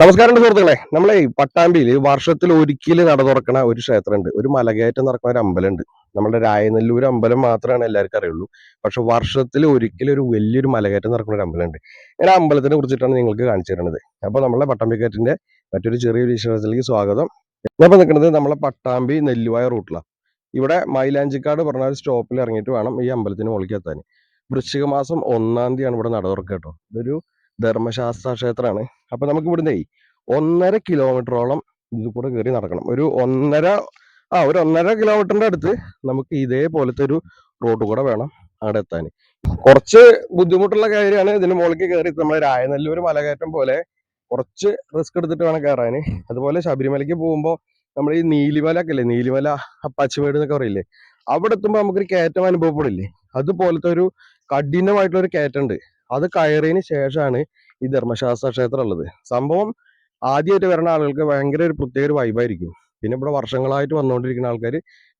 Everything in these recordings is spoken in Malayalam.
നമസ്കാരം സുഹൃത്തുക്കളെ. നമ്മളെ പട്ടാമ്പിയിൽ വർഷത്തിൽ ഒരിക്കൽ നട തുറക്കണ ഒരു ക്ഷേത്രമുണ്ട്. ഒരു മലകയറ്റം നടക്കുന്ന ഒരു അമ്പലമുണ്ട്. നമ്മുടെ രായനെല്ലൂർ അമ്പലം മാത്രമാണ് എല്ലാവർക്കും അറിയുള്ളൂ. പക്ഷെ വർഷത്തിൽ ഒരിക്കലും ഒരു വലിയൊരു മലകയറ്റം നടക്കുന്ന ഒരു അമ്പലമുണ്ട്. ഞാൻ ആ അമ്പലത്തിനെ കുറിച്ചിട്ടാണ് നിങ്ങൾക്ക് കാണിച്ചു തരുന്നത്. അപ്പോൾ നമ്മളെ പട്ടാമ്പിക്കയറ്റിന്റെ മറ്റൊരു ചെറിയൊരു വിശേഷത്തിലേക്ക് സ്വാഗതം. ഞാൻ ഇപ്പോൾ നിൽക്കുന്നത് നമ്മളെ പട്ടാമ്പി നെല്ലുവായ റൂട്ടിലാണ്. ഇവിടെ മൈലാഞ്ചിക്കാട് പറഞ്ഞ ഒരു സ്റ്റോപ്പിൽ ഇറങ്ങിയിട്ട് വേണം ഈ അമ്പലത്തിന് മുകളിലേക്ക് എത്താൻ. വൃശ്ചിക മാസം 1-ാം തീയതിയാണ് ഇവിടെ നട തുറക്കുക കേട്ടോ. ഇതൊരു ധർമ്മശാസ്ത്ര ക്ഷേത്രമാണ്. അപ്പൊ നമുക്ക് ഇവിടുന്ന് 1.5 കിലോമീറ്ററോളം ഇത് കൂടെ കയറി നടക്കണം. ഒരു 1.5 കിലോമീറ്ററിന്റെ അടുത്ത് നമുക്ക് ഇതേപോലത്തെ ഒരു റോഡ് കൂടെ വേണം അവിടെ എത്താൻ. കുറച്ച് ബുദ്ധിമുട്ടുള്ള കാര്യമാണ്. ഇതിന് മുകളിലേക്ക് കയറി നമ്മുടെ രായനെല്ലൂർ മലകയറ്റം പോലെ കുറച്ച് റിസ്ക് എടുത്തിട്ട് വേണം കയറാൻ. അതുപോലെ ശബരിമലയ്ക്ക് പോകുമ്പോൾ നമ്മൾ ഈ നീലിമല ഒക്കെ ഇല്ലേ, നീലിമല അപ്പാച്ചിമേട് എന്നൊക്കെ പറയില്ലേ, അവിടെ എത്തുമ്പോൾ നമുക്കൊരു കയറ്റം അനുഭവപ്പെടില്ലേ, അതുപോലത്തെ ഒരു കഠിനമായിട്ടുള്ള ഒരു കയറ്റം ഉണ്ട്. അത് കയറിയതിന് ശേഷമാണ് ഈ ധർമ്മശാസ്ത്ര ക്ഷേത്രം ഉള്ളത്. സംഭവം ആദ്യമായിട്ട് വരുന്ന ആളുകൾക്ക് ഭയങ്കര ഒരു പ്രത്യേക ഒരു വൈബായിരിക്കും. പിന്നെ ഇവിടെ വർഷങ്ങളായിട്ട് വന്നുകൊണ്ടിരിക്കുന്ന ആൾക്കാർ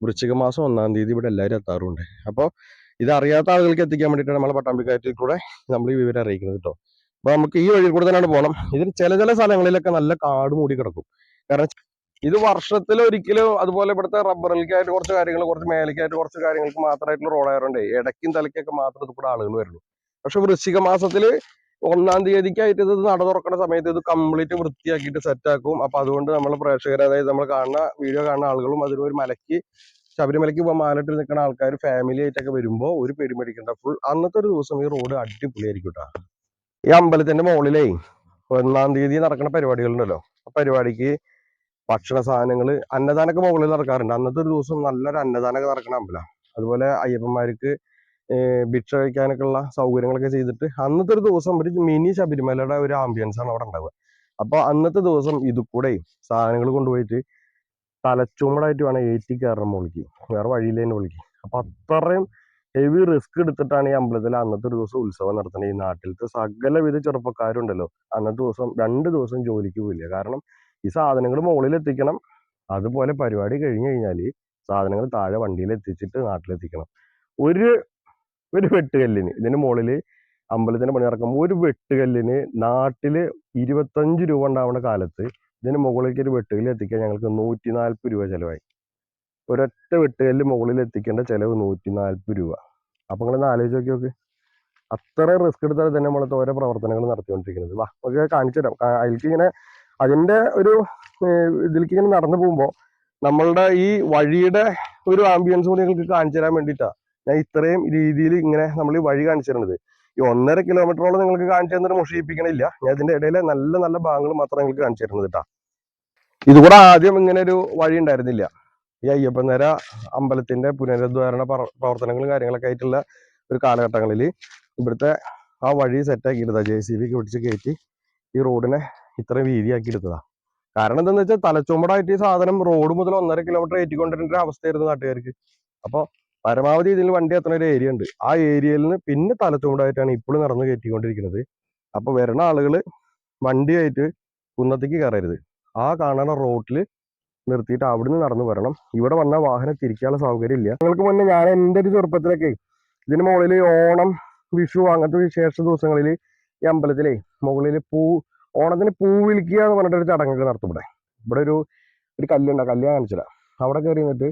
വൃശ്ചിക മാസം 1-ാം തീയതി ഇവിടെ എല്ലാവരും എത്താറുണ്ട്. അപ്പോൾ ഇത് അറിയാത്ത ആളുകൾക്ക് എത്തിക്കാൻ വേണ്ടിയിട്ടാണ് നമ്മളെ പട്ടാമ്പിക്കയറ്റിൽ കൂടെ നമ്മൾ ഈ വിവരം അറിയിക്കുന്നത് കേട്ടോ. അപ്പൊ നമുക്ക് ഈ വഴി കൂടെ തന്നെയാണ് പോകണം. ഇതിന് ചില സ്ഥലങ്ങളിലൊക്കെ നല്ല കാട് മൂടി കിടക്കും. കാരണം ഇത് വർഷത്തിൽ ഒരിക്കലും, അതുപോലെ ഇവിടുത്തെ റബ്ബറിലേക്കായിട്ട് കുറച്ച് കാര്യങ്ങൾ, കുറച്ച് മേലേക്കായിട്ട് കുറച്ച് കാര്യങ്ങൾക്ക് മാത്രമായിട്ടുള്ള റോഡായതുകൊണ്ട് ഇടയ്ക്കും തലയ്ക്കൊക്കെ മാത്രം ഇത് കൂടെ ആളുകൾ വരുള്ളൂ. പക്ഷെ വൃശ്ചിക മാസത്തില് 1-ാം തീയതിക്കായിട്ട് ഇത് നട തുറക്കുന്ന സമയത്ത് ഇത് കംപ്ലീറ്റ് വൃത്തിയാക്കിയിട്ട് സെറ്റാക്കും. അപ്പൊ അതുകൊണ്ട് നമ്മളെ പ്രേക്ഷകർ, അതായത് നമ്മൾ കാണുന്ന വീഡിയോ കാണുന്ന ആളുകളും അതിലൊരു മലയ്ക്ക് ശബരിമലയ്ക്ക് പോകാൻ മാലിട്ട് നിൽക്കുന്ന ആൾക്കാർ ഫാമിലി ആയിട്ടൊക്കെ വരുമ്പോൾ ഒരു പേടിമേടിക്കണ്ട. ഫുൾ അന്നത്തെ ഒരു ദിവസം ഈ റോഡ് അടിപൊളിയായിരിക്കും കേട്ടോ. ഈ അമ്പലത്തിന്റെ മുകളിലേ 1-ാം തീയതി നടക്കുന്ന പരിപാടികളുണ്ടല്ലോ, ആ പരിപാടിക്ക് ഭക്ഷണ സാധനങ്ങള്, അന്നദാനമൊക്കെ മുകളിൽ നടക്കാറുണ്ട്. അന്നത്തെ ഒരു ദിവസം നല്ലൊരു അന്നദാനമൊക്കെ നടക്കുന്ന അമ്പലം. അതുപോലെ അയ്യപ്പന്മാർക്ക് ഭിക്ഷ കഴിക്കാനൊക്കെ ഉള്ള സൗകര്യങ്ങളൊക്കെ ചെയ്തിട്ട് അന്നത്തെ ഒരു ദിവസം ഒരു മിനി ശബരിമലയുടെ ഒരു ആംബിയൻസ് ആണ് അവിടെ ഉണ്ടാവുക. അപ്പൊ അന്നത്തെ ദിവസം ഇത് കൂടെ സാധനങ്ങൾ കൊണ്ടുപോയിട്ട് തലച്ചുമടായിട്ട് വേണം ഏറ്റി കയറണം മുകളിലേക്ക്, വേറെ വഴിയിലേന്റെ മുകളിലേക്ക്. അപ്പൊ അത്രയും ഹെവി റിസ്ക് എടുത്തിട്ടാണ് ഈ അമ്പലത്തിൽ അന്നത്തെ ഒരു ദിവസം ഉത്സവം നടത്തുന്നത്. ഈ നാട്ടിലത്തെ സകലവിധ ചെറുപ്പക്കാരുണ്ടല്ലോ അന്നത്തെ ദിവസം 2 ദിവസം ജോലിക്ക് പോയില്ല. കാരണം ഈ സാധനങ്ങൾ മുകളിൽ എത്തിക്കണം, അതുപോലെ പരിപാടി കഴിഞ്ഞു കഴിഞ്ഞാൽ സാധനങ്ങൾ താഴെ വണ്ടിയിൽ എത്തിച്ചിട്ട് നാട്ടിലെത്തിക്കണം. ഒരു ഒരു വെട്ടുകല്ലിന്, ഇതിന് മുകളിൽ അമ്പലത്തിന് പണി നടക്കുമ്പോൾ ഒരു വെട്ടുകല്ലിന് നാട്ടില് 25 രൂപ ഉണ്ടാവുന്ന കാലത്ത് ഇതിന് മുകളിലേക്ക് ഒരു വെട്ടുകല്ല് എത്തിക്കാൻ ഞങ്ങൾക്ക് 140 രൂപ ചെലവായി. ഒരൊറ്റ വെട്ടുകല്ല് മുകളിൽ എത്തിക്കേണ്ട ചെലവ് 140 രൂപ. അപ്പൊ നിങ്ങളൊന്ന് ആലോചിച്ച് നോക്കി. അത്ര റിസ്ക് എടുത്താൽ തന്നെ നമ്മളത്തെ ഓരോ പ്രവർത്തനങ്ങൾ നടത്തിക്കൊണ്ടിരിക്കുന്നത്. വാ നമുക്ക് കാണിച്ചു തരാം. അതിലേക്ക് ഇങ്ങനെ അതിന്റെ ഒരു ഇതിലേക്ക് ഇങ്ങനെ നടന്നു പോകുമ്പോൾ നമ്മളുടെ ഈ വഴിയുടെ ഒരു ആംബിയൻസ് കൂടി നിങ്ങൾക്ക് കാണിച്ചു തരാൻ വേണ്ടിയിട്ടാണ് ഞാൻ ഇത്രയും രീതിയിൽ ഇങ്ങനെ നമ്മൾ ഈ വഴി കാണിച്ചു തരുന്നത്. ഈ 1.5 കിലോമീറ്ററോളം നിങ്ങൾക്ക് കാണിച്ചു തന്നിട്ട് മുഷിയിപ്പിക്കണില്ല. ഞാൻ ഇതിന്റെ ഇടയിലെ നല്ല നല്ല ഭാഗങ്ങൾ മാത്രം നിങ്ങൾക്ക് കാണിച്ചു തരുന്നത് കേട്ടാ. ഇതുകൂടെ ആദ്യം ഇങ്ങനെ ഒരു വഴി ഉണ്ടായിരുന്നില്ല. ഈ അയ്യപ്പനേര അമ്പലത്തിന്റെ പുനരുദ്ധാരണ പ്രവർത്തനങ്ങളും കാര്യങ്ങളൊക്കെ ആയിട്ടുള്ള ഒരു കാലഘട്ടങ്ങളിൽ ഇവിടുത്തെ ആ വഴി സെറ്റാക്കി എടുത്താ, JCB ഒക്കെ പിടിച്ച് കയറ്റി ഈ റോഡിനെ ഇത്രയും വീതിയാക്കി എടുത്തതാ. കാരണം എന്താണെന്ന് വെച്ചാൽ തലച്ചുമടായിട്ട് ഈ സാധനം റോഡ് മുതൽ 1.5 കിലോമീറ്റർ ഏറ്റിക്കൊണ്ടിരുന്ന ഒരു അവസ്ഥയായിരുന്നു നാട്ടുകാർക്ക്. അപ്പോൾ പരമാവധി ഇതിൽ വണ്ടി എത്തുന്ന ഒരു ഏരിയ ഉണ്ട്. ആ ഏരിയയിൽ നിന്ന് പിന്നെ തലച്ചുമടായിട്ടാണ് ഇപ്പോഴും നടന്ന് കയറ്റിക്കൊണ്ടിരിക്കുന്നത്. അപ്പൊ വരുന്ന ആളുകൾ വണ്ടിയായിട്ട് കുന്നത്തേക്ക് കയറരുത്. ആ കാണുന്ന റോഡിൽ നിർത്തിയിട്ട് അവിടുന്ന് നടന്നു വരണം. ഇവിടെ വന്ന വാഹനം തിരിക്കാനുള്ള സൗകര്യം ഇല്ല. നിങ്ങൾക്ക് മുന്നേ ഞാൻ എൻ്റെ ഒരു ചെറുപ്പത്തിലൊക്കെ ഇതിന് മുകളിൽ ഓണം, വിഷു അങ്ങനത്തെ വിശേഷ ദിവസങ്ങളിൽ ഈ അമ്പലത്തിലെ മുകളിൽ ഓണത്തിന് പൂ വിളിക്കുക എന്ന് പറഞ്ഞിട്ടൊരു ചടങ്ങൊക്കെ നടത്തും. ഇവിടെ ഒരു കല്ലുണ്ട്, കല്ല് കാണിച്ചില്ല. അവിടെ കയറി നിന്നിട്ട്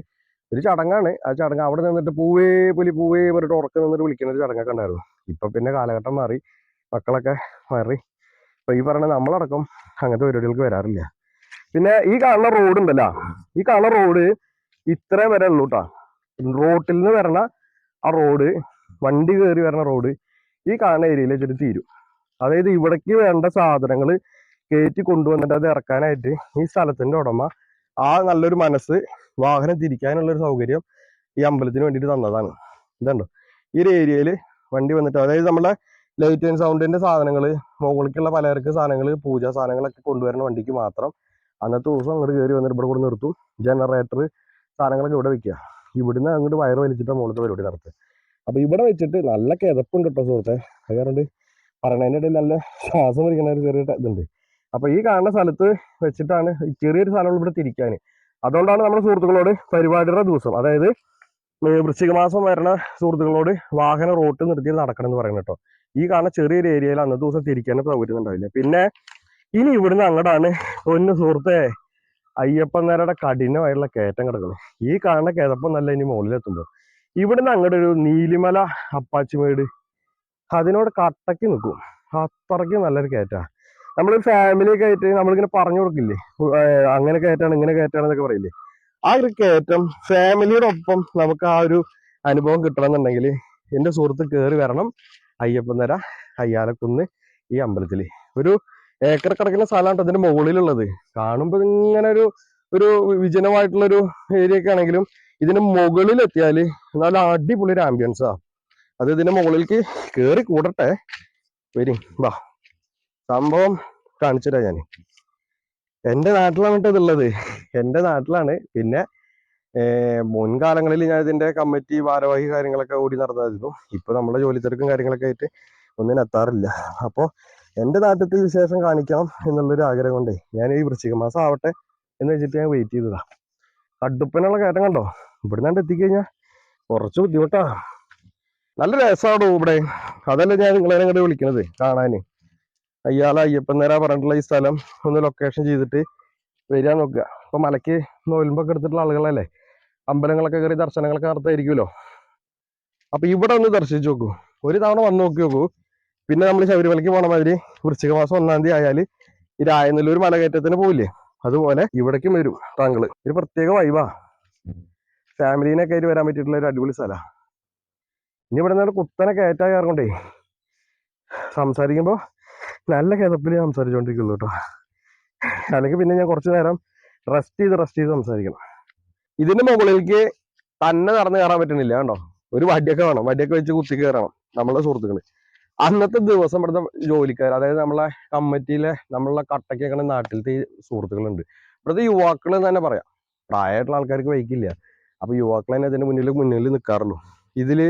ഒരു ചടങ്ങാണ്. ആ ചടങ്ങ് അവിടെ നിന്നിട്ട് പൂവേ പുലി പൂവേ പറഞ്ഞിട്ട് ഉറക്കം നിന്നിട്ട് വിളിക്കുന്ന ഒരു ചടങ്ങൊക്കെ ഉണ്ടായിരുന്നു. ഇപ്പൊ പിന്നെ കാലഘട്ടം മാറി, മക്കളൊക്കെ മാറി. ഇപ്പൊ ഈ പറഞ്ഞ നമ്മളടക്കം അങ്ങനത്തെ പരിപാടികൾക്ക് വരാറില്ല. പിന്നെ ഈ കാണുന്ന റോഡ് ഉണ്ടല്ലോ, ഈ കാണുന്ന റോഡ് ഇത്രേ വരെ ഉള്ളൂ കേട്ടോ. റോട്ടിൽ നിന്ന് വരണ ആ റോഡ്, വണ്ടി കയറി വരണ റോഡ് ഈ കാണുന്ന ഏരിയയിൽ വെച്ചിട്ട് തീരും. അതായത് ഇവിടേക്ക് വേണ്ട സാധനങ്ങൾ കയറ്റി കൊണ്ടുവന്നിട്ട് അത് ഇറക്കാനായിട്ട് ഈ സ്ഥലത്തിന്റെ ഉടമ ആ നല്ലൊരു മനസ്സ്, വാഹനം തിരിക്കാനുള്ള ഒരു സൗകര്യം ഈ അമ്പലത്തിന് വേണ്ടിയിട്ട് തന്നതാണ്. ഇതുണ്ടോ ഈ ഒരു ഏരിയയിൽ വണ്ടി വന്നിട്ട്, അതായത് നമ്മളെ ലൈറ്റ് ആൻഡ് സൗണ്ടിന്റെ സാധനങ്ങൾ, മുകളിലേക്കുള്ള പലചരക്ക് സാധനങ്ങൾ, പൂജാ സാധനങ്ങളൊക്കെ കൊണ്ടുവരുന്ന വണ്ടിക്ക് മാത്രം അന്നത്തെ ദിവസം അങ്ങോട്ട് കയറി വന്നിട്ട് ഇവിടെ കൂടെ നിർത്തും. ജനറേറ്റർ സാധനങ്ങളൊക്കെ ഇവിടെ വെക്കുക. ഇവിടുന്ന് അങ്ങോട്ട് വയറ് വലിച്ചിട്ട് മുകളിലത്തെ പരിപാടി നടത്തുക. അപ്പൊ ഇവിടെ വെച്ചിട്ട് നല്ല കിതപ്പുണ്ട് കേട്ടോ സുഹൃത്തെ. അത് കാരണം പറയണതിൻ്റെ ഇടയിൽ നല്ല ശ്വാസം വലിക്കുന്ന ഒരു ചെറിയ ഇതുണ്ട്. അപ്പൊ ഈ കാണുന്ന സ്ഥലത്ത് വെച്ചിട്ടാണ് ചെറിയൊരു സ്ഥലം ഇവിടെ തിരിക്കാൻ. അതുകൊണ്ടാണ് നമ്മുടെ സുഹൃത്തുക്കളോട് പരിപാടിയുടെ ദിവസം, അതായത് വൃശ്ചിക മാസം വരുന്ന സുഹൃത്തുക്കളോട് വാഹനം റോട്ടിൽ നിർത്തി നടക്കണം എന്ന് പറയുന്നത് കേട്ടോ. ഈ കാണുന്ന ചെറിയൊരു ഏരിയയിൽ അന്നത്തെ ദിവസം തിരിക്കാനും സൗകര്യം ഉണ്ടാവില്ല. പിന്നെ ഇനി ഇവിടുന്ന് അങ്ങോട്ടാണ് ഒന്ന് സുഹൃത്തെ അയ്യപ്പൻ നേരയുടെ കഠിനമായിട്ടുള്ള കയറ്റം കിടക്കുന്നത്. ഈ കാണുന്ന കിതപ്പം നല്ല ഇനി മുകളിലെത്തുമ്പോൾ ഇവിടുന്ന് അങ്ങോട്ട് ഒരു നീലിമല അപ്പാച്ചിമേട് അതിനോട് കട്ടക്ക് നിൽക്കും. അത്രയ്ക്ക് നല്ലൊരു കയറ്റാ. നമ്മളൊരു ഫാമിലി ഒക്കെ ആയിട്ട് നമ്മളിങ്ങനെ പറഞ്ഞു കൊടുക്കില്ലേ, അങ്ങനെ കയറ്റാണ് ഇങ്ങനെ കയറ്റാണെന്നൊക്കെ പറയില്ലേ. ആ ഒരു കയറ്റം ഫാമിലിയുടെ ഒപ്പം നമുക്ക് ആ ഒരു അനുഭവം കിട്ടണമെന്നുണ്ടെങ്കിൽ എൻ്റെ സുഹൃത്ത് കയറി വരണം അയ്യപ്പൻ നിര അയ്യാലക്കുന്ന് ഈ അമ്പലത്തിൽ. ഒരു ഏക്കർ കിടക്കുന്ന സ്ഥലമാണ് അതിന്റെ മുകളിലുള്ളത്. കാണുമ്പോൾ ഇങ്ങനെ ഒരു ഒരു വിജനമായിട്ടുള്ളൊരു ഏരിയ ഒക്കെ ആണെങ്കിലും ഇതിന്റെ മുകളിലെത്തിയാൽ നല്ല അടിപൊളി ഒരു ആംബിയൻസാ. അത് ഇതിന്റെ മുകളിലേക്ക് കയറി കൂടട്ടെ, വരും വാ, സംഭവം കാണിച്ചിട്ടാ ഞാൻ. എൻ്റെ നാട്ടിലാണ് കേട്ടോ ഇതുള്ളത്, എൻ്റെ നാട്ടിലാണ്. പിന്നെ മുൻകാലങ്ങളിൽ ഞാൻ ഇതിന്റെ കമ്മിറ്റി ഭാരവാഹി കാര്യങ്ങളൊക്കെ ഓടി നടന്നായിരുന്നു. ഇപ്പൊ നമ്മുടെ ജോലി തിരക്കും കാര്യങ്ങളൊക്കെ ആയിട്ട് ഒന്നിനും എത്താറില്ല. അപ്പോൾ എൻ്റെ നാട്ടിലത്തെ വിശേഷം കാണിക്കണം എന്നുള്ളൊരു ആഗ്രഹം കൊണ്ടേ ഞാൻ ഈ വൃശ്ചിക മാസം ആവട്ടെ എന്ന് വെച്ചിട്ട് ഞാൻ വെയിറ്റ് ചെയ്തതാ. കടുപ്പനുള്ള കയറ്റം കണ്ടോ, ഇവിടുന്നാണ്ട് എത്തിക്കഴിഞ്ഞാൽ കുറച്ച് ബുദ്ധിമുട്ടാ. നല്ല രസമാണോ ഇവിടെ, അതല്ല ഞാൻ നിങ്ങളെ അങ്ങോട്ട് വിളിക്കണത് കാണാന്. അയ്യപ്പൻ നേരാ പറഞ്ഞിട്ടുള്ള ഈ സ്ഥലം ഒന്ന് ലൊക്കേഷൻ ചെയ്തിട്ട് വരിക നോക്കുക. അപ്പൊ മലയ്ക്ക് നോലുമ്പൊക്കെ എടുത്തിട്ടുള്ള ആളുകളല്ലേ, അമ്പലങ്ങളൊക്കെ കയറി ദർശനങ്ങളൊക്കെ നടത്തായിരിക്കുമല്ലോ. അപ്പൊ ഇവിടെ ഒന്ന് ദർശിച്ചു നോക്കൂ, ഒരു തവണ വന്ന് നോക്കി നോക്കൂ. പിന്നെ നമ്മൾ ശബരിമലയ്ക്ക് പോണ മാതിരി വൃശ്ചിക മാസം 1-ാം തീയതി ആയാൽ ഈ രായനല്ലൂർ മലകയറ്റത്തിന് പോവില്ലേ, അതുപോലെ ഇവിടേക്കും വരും താങ്കള്. ഒരു പ്രത്യേക വൈവാ, ഫാമിലീനൊക്കെ ആയിട്ട് വരാൻ പറ്റിയിട്ടുള്ള ഒരു അടിപൊളി സ്ഥലമാണ്. ഇനി ഇവിടെ നിന്ന് കുത്തനെ കയറ്റാൻ കയറണ്ടേ സംസാരിക്കുമ്പോൾ നല്ല കിതപ്പിൽ സംസാരിച്ചുകൊണ്ടിരിക്കുള്ളൂ കേട്ടോ. അല്ലെങ്കിൽ പിന്നെ ഞാൻ കുറച്ചു നേരം റെസ്റ്റ് ചെയ്ത് സംസാരിക്കണം. ഇതിന്റെ മുകളിലേക്ക് തന്നെ നടന്ന് കയറാൻ പറ്റുന്നില്ല കണ്ടോ, ഒരു വടിയൊക്കെ വേണം, വടിയൊക്കെ വെച്ച് കുത്തി കയറണം നമ്മളെ സുഹൃത്തുക്കള്. അന്നത്തെ ദിവസം ഇവിടുത്തെ ജോലിക്കാർ, അതായത് നമ്മളെ കമ്മിറ്റിയിലെ നമ്മളെ കട്ടക്കൊക്കെ നാട്ടിലത്തെ ഈ സുഹൃത്തുക്കളുണ്ട്. ഇവിടുത്തെ യുവാക്കൾ തന്നെ പറയാം, പ്രായമായിട്ടുള്ള ആൾക്കാർക്ക് വൈകില്ല. അപ്പൊ യുവാക്കൾ തന്നെ അതിന്റെ മുന്നിൽ നിൽക്കാറുള്ളൂ. ഇതില്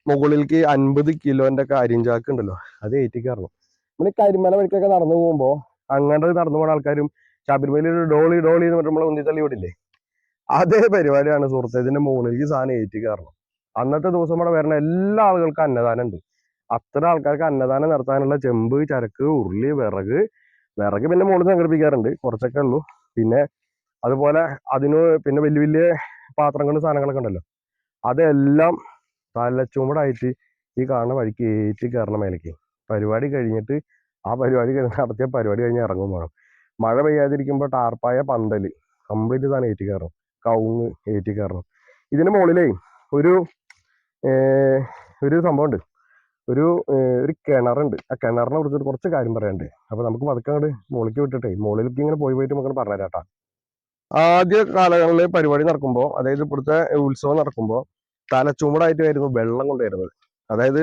മുകളിലേക്ക് 50 കിലോന്റെ ഒക്കെ അരിഞ്ചാക്ക് ഉണ്ടല്ലോ, അത് ഏറ്റി കയറണം. നമ്മൾ കരിമല വഴിക്കൊക്കെ നടന്നു പോകുമ്പോ അങ്ങോട്ട് നടന്നു പോകുന്ന ആൾക്കാരും ശബരിമലയിൽ ഒരു ഡോളി എന്ന് പറഞ്ഞിട്ട് നമ്മളെ ഉന്തിത്തള്ളി വിടില്ലേ, അതേ പരിപാടിയാണ് സുഹൃത്തെ. ഇതിന്റെ മുകളിലേക്ക് സാധനം ഏറ്റി കയറണം. അന്നത്തെ ദിവസം ഇവിടെ വരുന്ന എല്ലാ ആളുകൾക്കും അന്നദാനം ഉണ്ട്. അത്ര ആൾക്കാർക്ക് അന്നദാനം നടത്താനുള്ള ചെമ്പ്, ചരക്ക്, ഉരുളി, വിറക് പിന്നെ മുകളിൽ സംഘടിപ്പിക്കാറുണ്ട്, കുറച്ചൊക്കെ ഉള്ളൂ. പിന്നെ അതുപോലെ അതിന് പിന്നെ വലിയ വലിയ പാത്രങ്ങളും സാധനങ്ങളൊക്കെ ഉണ്ടല്ലോ, അതെല്ലാം തലച്ചുമടായിട്ട് ഈ കാണുന്ന വഴിക്ക് ഏറ്റി കയറണം മേലേക്ക്. പരിപാടി കഴിഞ്ഞിട്ട് ആ പരിപാടി നടത്തിയ പരിപാടി കഴിഞ്ഞ് ഇറങ്ങും വേണം. മഴ പെയ്യാതിരിക്കുമ്പോൾ ടാർപ്പായ പന്തല് കംപ്ലീറ്റ് സാധനം ഏറ്റി കയറണം, കവുങ്ങ് ഏറ്റി കയറണം. ഇതിന് മുകളിലേ ഒരു ഒരു സംഭവമുണ്ട്, ഒരു കിണറുണ്ട്. ആ കിണറിനെ കുറിച്ചിട്ട് കുറച്ച് കാര്യം പറയാനുണ്ട്. അപ്പൊ നമുക്ക് പതുക്കെ അങ്ങോട്ട് മുകളിലേക്ക് വിട്ടിട്ടേ മുകളിലേക്ക് ഇങ്ങനെ പോയിട്ട് നമുക്ക് പറഞ്ഞുതരാട്ടാ. ആദ്യ കാലങ്ങളിൽ പരിപാടി നടക്കുമ്പോൾ, അതായത് ഇവിടുത്തെ ഉത്സവം നടക്കുമ്പോൾ തലച്ചുമടായിട്ടായിരുന്നു വെള്ളം കൊണ്ടുവരുന്നത്. അതായത്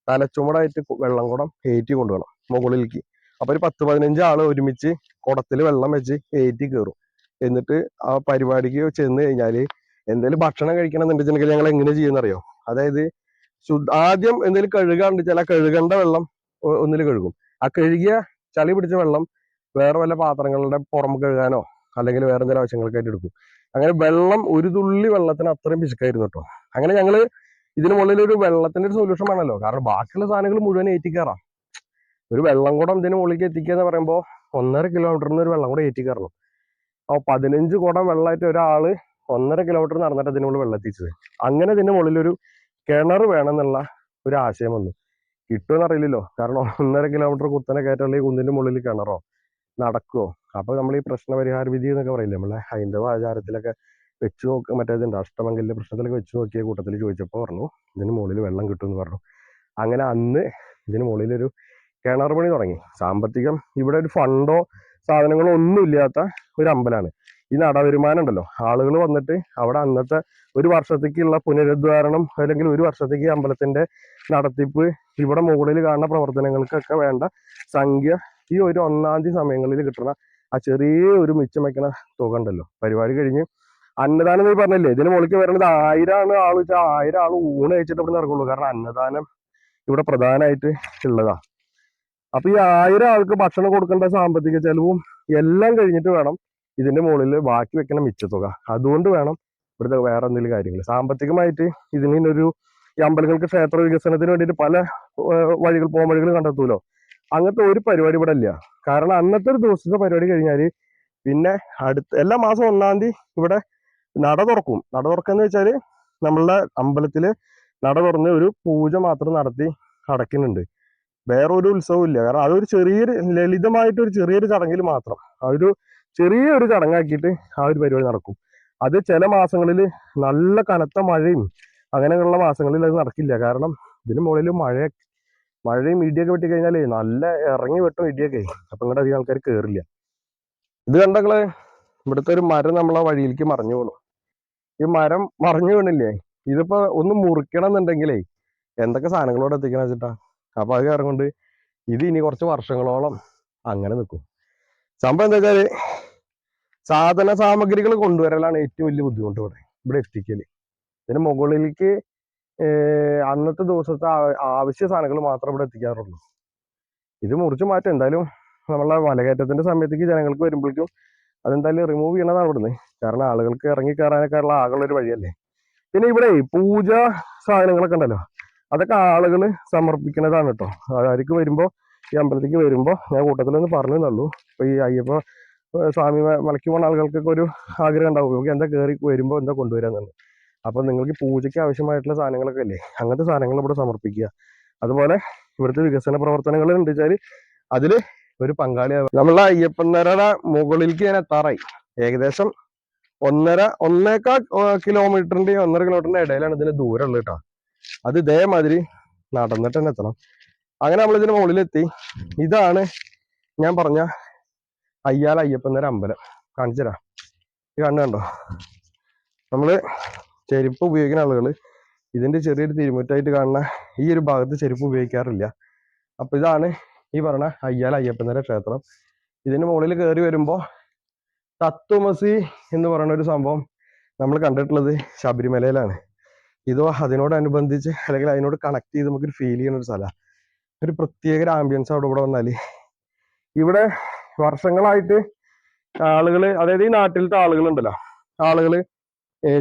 തലച്ചുമടായിട്ട് വെള്ളം കുടം ഏറ്റി കൊണ്ടുപോകണം മുകളിലേക്ക്. അപ്പൊ ഒരു 10-15 ആള് ഒരുമിച്ച് കുടത്തിൽ വെള്ളം വെച്ച് ഏറ്റി കയറും. എന്നിട്ട് ആ പരിപാടിക്ക് ചെന്ന് കഴിഞ്ഞാല് എന്തെങ്കിലും ഭക്ഷണം കഴിക്കണം എന്നുണ്ടെങ്കിൽ ഞങ്ങൾ എങ്ങനെ ചെയ്യുന്നറിയോ, അതായത് ആദ്യം എന്തെങ്കിലും കഴുകാണ്ട് ചില കഴുകേണ്ട വെള്ളം ഒന്നിൽ കഴുകും. ആ കഴുകിയ ചളി പിടിച്ച വെള്ളം വേറെ വല്ല പാത്രങ്ങളുടെ പുറം കഴുകാനോ അല്ലെങ്കിൽ വേറെ എന്തെങ്കിലും ആവശ്യങ്ങൾക്കായിട്ട് എടുക്കും. അങ്ങനെ വെള്ളം ഒരു തുള്ളി വെള്ളത്തിന് അത്രയും പിശുക്കായിരുന്നു കേട്ടോ. അങ്ങനെ ഞങ്ങള് ഇതിന് മുകളിൽ ഒരു വെള്ളത്തിന്റെ ഒരു സൊല്യൂഷൻ വേണമല്ലോ, കാരണം ബാക്കിയുള്ള സാധനങ്ങൾ മുഴുവൻ ഏറ്റിക്കയറാം. ഒരു വെള്ളം കുടം ഇതിന് മുകളിലേക്ക് എത്തിക്കുക എന്ന് പറയുമ്പോൾ 1.5 കിലോമീറ്ററിന് ഒരു വെള്ളം കൂടെ ഏറ്റിക്കയറണം. അപ്പോൾ 15 കുടം വെള്ളമായിട്ട് ഒരാള് 1.5 കിലോമീറ്റർ നടന്നിട്ട് ഇതിന് മുകളിൽ വെള്ളം എത്തിച്ചത്. അങ്ങനെ ഇതിന്റെ മുകളിൽ ഒരു കിണർ വേണമെന്നുള്ള ഒരു ആശയം വന്നു. കിട്ടുമെന്ന് അറിയില്ലല്ലോ, കാരണം 1.5 കിലോമീറ്റർ കുത്തനെ കയറ്റുള്ള ഈ കുന്നിന്റെ മുകളിൽ കിണറോ നടക്കുവോ. അപ്പൊ നമ്മൾ ഈ പ്രശ്നപരിഹാര വിധി എന്നൊക്കെ പറയില്ലേ, നമ്മളെ ഹൈന്ദവ ആചാരത്തിലൊക്കെ വെച്ച് നോക്കുക, മറ്റേതുണ്ട് അഷ്ടമംഗല്യ പ്രശ്നത്തിലൊക്കെ വെച്ച് നോക്കിയ കൂട്ടത്തിൽ ചോദിച്ചപ്പോൾ പറഞ്ഞു ഇതിന് മുകളിൽ വെള്ളം കിട്ടുമെന്ന് പറഞ്ഞു. അങ്ങനെ അന്ന് ഇതിന് മുകളിൽ ഒരു കിണർ പണി തുടങ്ങി. സാമ്പത്തികം ഇവിടെ ഒരു ഫണ്ടോ സാധനങ്ങളോ ഒന്നും ഇല്ലാത്ത ഒരു അമ്പലമാണ്. ഈ നടവരുമാനം ഉണ്ടല്ലോ, ആളുകൾ വന്നിട്ട് അവിടെ അന്നത്തെ ഒരു വർഷത്തേക്കുള്ള പുനരുദ്ധാരണം അല്ലെങ്കിൽ ഒരു വർഷത്തേക്ക് അമ്പലത്തിന്റെ നടത്തിപ്പ്, ഇവിടെ മുകളിൽ കാണുന്ന പ്രവർത്തനങ്ങൾക്കൊക്കെ വേണ്ട സംഖ്യ ഈ ഒരു 1-ാം തീയതി സമയങ്ങളിൽ കിട്ടുന്ന ആ ചെറിയ ഒരു മിച്ചം വെക്കണ തുക ഉണ്ടല്ലോ, പരിപാടി കഴിഞ്ഞ് അന്നദാനം നീ പറഞ്ഞില്ലേ, ഇതിന് മുകളിലേക്ക് വരണത് 1000 ആൾ വെച്ചാൽ 1000 ആൾ ഊണ് കഴിച്ചിട്ട് ഇവിടെ ഇറങ്ങുള്ളൂ. കാരണം അന്നദാനം ഇവിടെ പ്രധാനമായിട്ട് ഉള്ളതാ. അപ്പൊ ഈ 1000 ആൾക്ക് ഭക്ഷണം കൊടുക്കേണ്ട സാമ്പത്തിക ചെലവും എല്ലാം കഴിഞ്ഞിട്ട് വേണം ഇതിന്റെ മുകളിൽ ബാക്കി വെക്കുന്ന മിച്ചത്തുക. അതുകൊണ്ട് വേണം ഇവിടുത്തെ വേറെ എന്തെങ്കിലും കാര്യങ്ങൾ സാമ്പത്തികമായിട്ട് ഇതിനൊരു ഈ അമ്പലങ്ങൾക്ക് ക്ഷേത്ര വികസനത്തിന് വേണ്ടിയിട്ട് പല വഴികൾ കണ്ടെത്തൂലോ. അങ്ങനത്തെ ഒരു പരിപാടി ഇവിടെ ഇല്ല. കാരണം അന്നത്തെ ഒരു ദിവസത്തെ പരിപാടി കഴിഞ്ഞാല് പിന്നെ അടുത്ത എല്ലാ മാസം 1-ാം തീയതി ഇവിടെ നട തുറക്കും. നട തുറക്കാന്ന് വെച്ചാല് നമ്മളുടെ അമ്പലത്തില് നട തുറന്ന് ഒരു പൂജ മാത്രം നടത്തി അടയ്ക്കുന്നുണ്ട്. വേറൊരു ഉത്സവം ഇല്ല. കാരണം അതൊരു ചെറിയൊരു ലളിതമായിട്ട് ഒരു ചെറിയൊരു ചടങ്ങിൽ മാത്രം, അതൊരു ചെറിയൊരു ചടങ്ങാക്കിയിട്ട് ആ ഒരു പരിപാടി നടക്കും. അത് ചില മാസങ്ങളിൽ നല്ല കനത്ത മഴയും അങ്ങനെയുള്ള മാസങ്ങളിൽ അത് നടക്കില്ല. കാരണം ഇതിന് മുകളിൽ മഴയും ഇടിയൊക്കെ വെട്ടി കഴിഞ്ഞാലേ നല്ല ഇറങ്ങി വെട്ടും ഇടിയൊക്കെ. അപ്പൊ ഇങ്ങോട്ട് അധികം ആൾക്കാർ കയറില്ല. ഇത് കണ്ടങ്ങള് ഇവിടുത്തെ ഒരു മരം നമ്മളെ വഴിയിലേക്ക് മറിഞ്ഞു വീണു. ഈ മരം മറിഞ്ഞു വീണില്ലേ, ഇതിപ്പോ ഒന്ന് മുറിക്കണം എന്നുണ്ടെങ്കിലേ എന്തൊക്കെ സാധനങ്ങളോട് എത്തിക്കണം വെച്ചിട്ടാ. അപ്പൊ അത് കാരണം കൊണ്ട് ഇത് ഇനി കുറച്ച് വർഷങ്ങളോളം അങ്ങനെ നിൽക്കും. സംഭവം എന്താ വെച്ചാല് സാധന സാമഗ്രികൾ കൊണ്ടുവരലാണ് ഏറ്റവും വലിയ ബുദ്ധിമുട്ട് ഇവിടെ എത്തിക്കല്. ഇതിന് മുകളിലേക്ക് അന്നത്തെ ദിവസത്തെ ആവശ്യ സാധനങ്ങൾ മാത്രം ഇവിടെ എത്തിക്കാറുള്ളൂ. ഇത് മുറിച്ച് മാറ്റം എന്തായാലും നമ്മളെ മലകയറ്റത്തിന്റെ സമയത്തേക്ക് ജനങ്ങൾക്ക് വരുമ്പോഴേക്കും അതെന്തായാലും റിമൂവ് ചെയ്യണതാണ് ഇവിടുന്ന്. കാരണം ആളുകൾക്ക് ഇറങ്ങി കയറാനൊക്കെ ഉള്ള ആകെയുള്ള ഒരു വഴിയല്ലേ. പിന്നെ ഇവിടെ പൂജ സാധനങ്ങളൊക്കെ ഉണ്ടല്ലോ, അതൊക്കെ ആളുകൾ സമർപ്പിക്കുന്നതാണ് കേട്ടോ. ആർക്ക് വരുമ്പോൾ ഈ അമ്പലത്തേക്ക് വരുമ്പോൾ ഞാൻ കൂട്ടത്തിലൊന്ന് പറഞ്ഞെന്നുള്ളൂ. ഇപ്പൊ ഈ അയ്യപ്പ സ്വാമി മലയ്ക്ക് പോകുന്ന ആളുകൾക്കൊക്കെ ഒരു ആഗ്രഹം ഉണ്ടാവും, നമുക്ക് എന്താ കയറി വരുമ്പോൾ എന്താ കൊണ്ടുവരാന്നുള്ളത്. അപ്പൊ നിങ്ങൾക്ക് പൂജയ്ക്ക് ആവശ്യമായിട്ടുള്ള സാധനങ്ങളൊക്കെ അല്ലേ, അങ്ങനത്തെ സാധനങ്ങൾ ഇവിടെ സമർപ്പിക്കുക. അതുപോലെ ഇവിടുത്തെ വികസന പ്രവർത്തനങ്ങൾ ഉണ്ട് വെച്ചാല് അതില് ഒരു പങ്കാളിയാവുക. നമ്മളെ അയ്യപ്പന്നരുടെ മുകളിലേക്ക് ഞാൻ എത്താറായി. ഏകദേശം 1.5 കിലോമീറ്ററിന്റെ 1.5 കിലോമീറ്ററിന്റെ ഇടയിലാണ് ഇതിന് ദൂരം ഉള്ളത് കേട്ടോ. അത് ഇതേമാതിരി നടന്നിട്ട് തന്നെ എത്തണം. അങ്ങനെ നമ്മൾ ഇതിന് മുകളിലെത്തി. ഇതാണ് ഞാൻ പറഞ്ഞ അയ്യാല അയ്യപ്പന്നര അമ്പലം. കാണിച്ചു തരാം. ഇത് കണ്ടോ, നമ്മള് ചെരുപ്പ് ഉപയോഗിക്കുന്ന ആളുകൾ ഇതിന്റെ ചെറിയൊരു തിരുമുറ്റായിട്ട് കാണുന്ന ഈ ഒരു ഭാഗത്ത് ചെരുപ്പ് ഉപയോഗിക്കാറില്ല. അപ്പൊ ഇതാണ് ഈ പറഞ്ഞ അയ്യാല അയ്യപ്പന്നര ക്ഷേത്രം. ഇതിന്റെ മുകളിൽ കയറി വരുമ്പോ തത്വമസി എന്ന് പറയുന്ന ഒരു സംഭവം നമ്മൾ കണ്ടിട്ടുള്ളത് ശബരിമലയിലാണ്. ഇതോ അതിനോടനുബന്ധിച്ച് അല്ലെങ്കിൽ അതിനോട് കണക്ട് ചെയ്ത് നമുക്കൊരു ഫീൽ ചെയ്യുന്ന ഒരു സ്ഥലമാണ്. ഒരു പ്രത്യേക ഒരു ആംബിയൻസ് അവിടെ ഇവിടെ വന്നാല്. ഇവിടെ വർഷങ്ങളായിട്ട് ആളുകള്, അതായത് ഈ നാട്ടിലത്തെ ആളുകളുണ്ടല്ലോ, ആളുകള്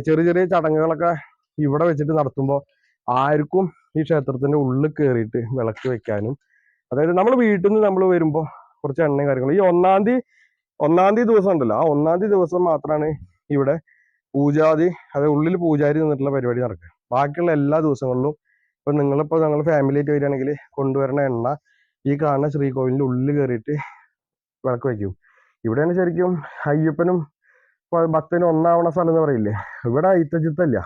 ചെറിയ ചെറിയ ചടങ്ങുകളൊക്കെ ഇവിടെ വെച്ചിട്ട് നടത്തുമ്പോൾ ആർക്കും ഈ ക്ഷേത്രത്തിന്റെ ഉള്ളിൽ കയറിയിട്ട് വിളക്ക് വെക്കാനും, അതായത് നമ്മൾ വീട്ടിൽ നിന്ന് നമ്മൾ വരുമ്പോൾ കുറച്ച് എണ്ണയും കാര്യങ്ങളും ഈ 1-ാം തീയതി ദിവസം ഉണ്ടല്ലോ, ആ 1-ാം തീയതി ദിവസം മാത്രമാണ് ഇവിടെ പൂജാതി, അതായത് ഉള്ളിൽ പൂജാരി നിന്നിട്ടുള്ള പരിപാടി നടക്കുക. ബാക്കിയുള്ള എല്ലാ ദിവസങ്ങളിലും ഇപ്പൊ ഞങ്ങൾ ഫാമിലി ആയിട്ട് വരികയാണെങ്കിൽ കൊണ്ടുവരുന്ന എണ്ണ ഈ കാണുന്ന ശ്രീകോവിലിന്റെ ഉള്ളിൽ കയറിയിട്ട് വിളക്ക് വയ്ക്കും. ഇവിടെയാണ് ശരിക്കും അയ്യപ്പനും ഭക്തനും ഒന്നാവണ സ്ഥലം എന്ന് പറയില്ലേ. ഇവിടെ ഇത്തജിത്തല്ല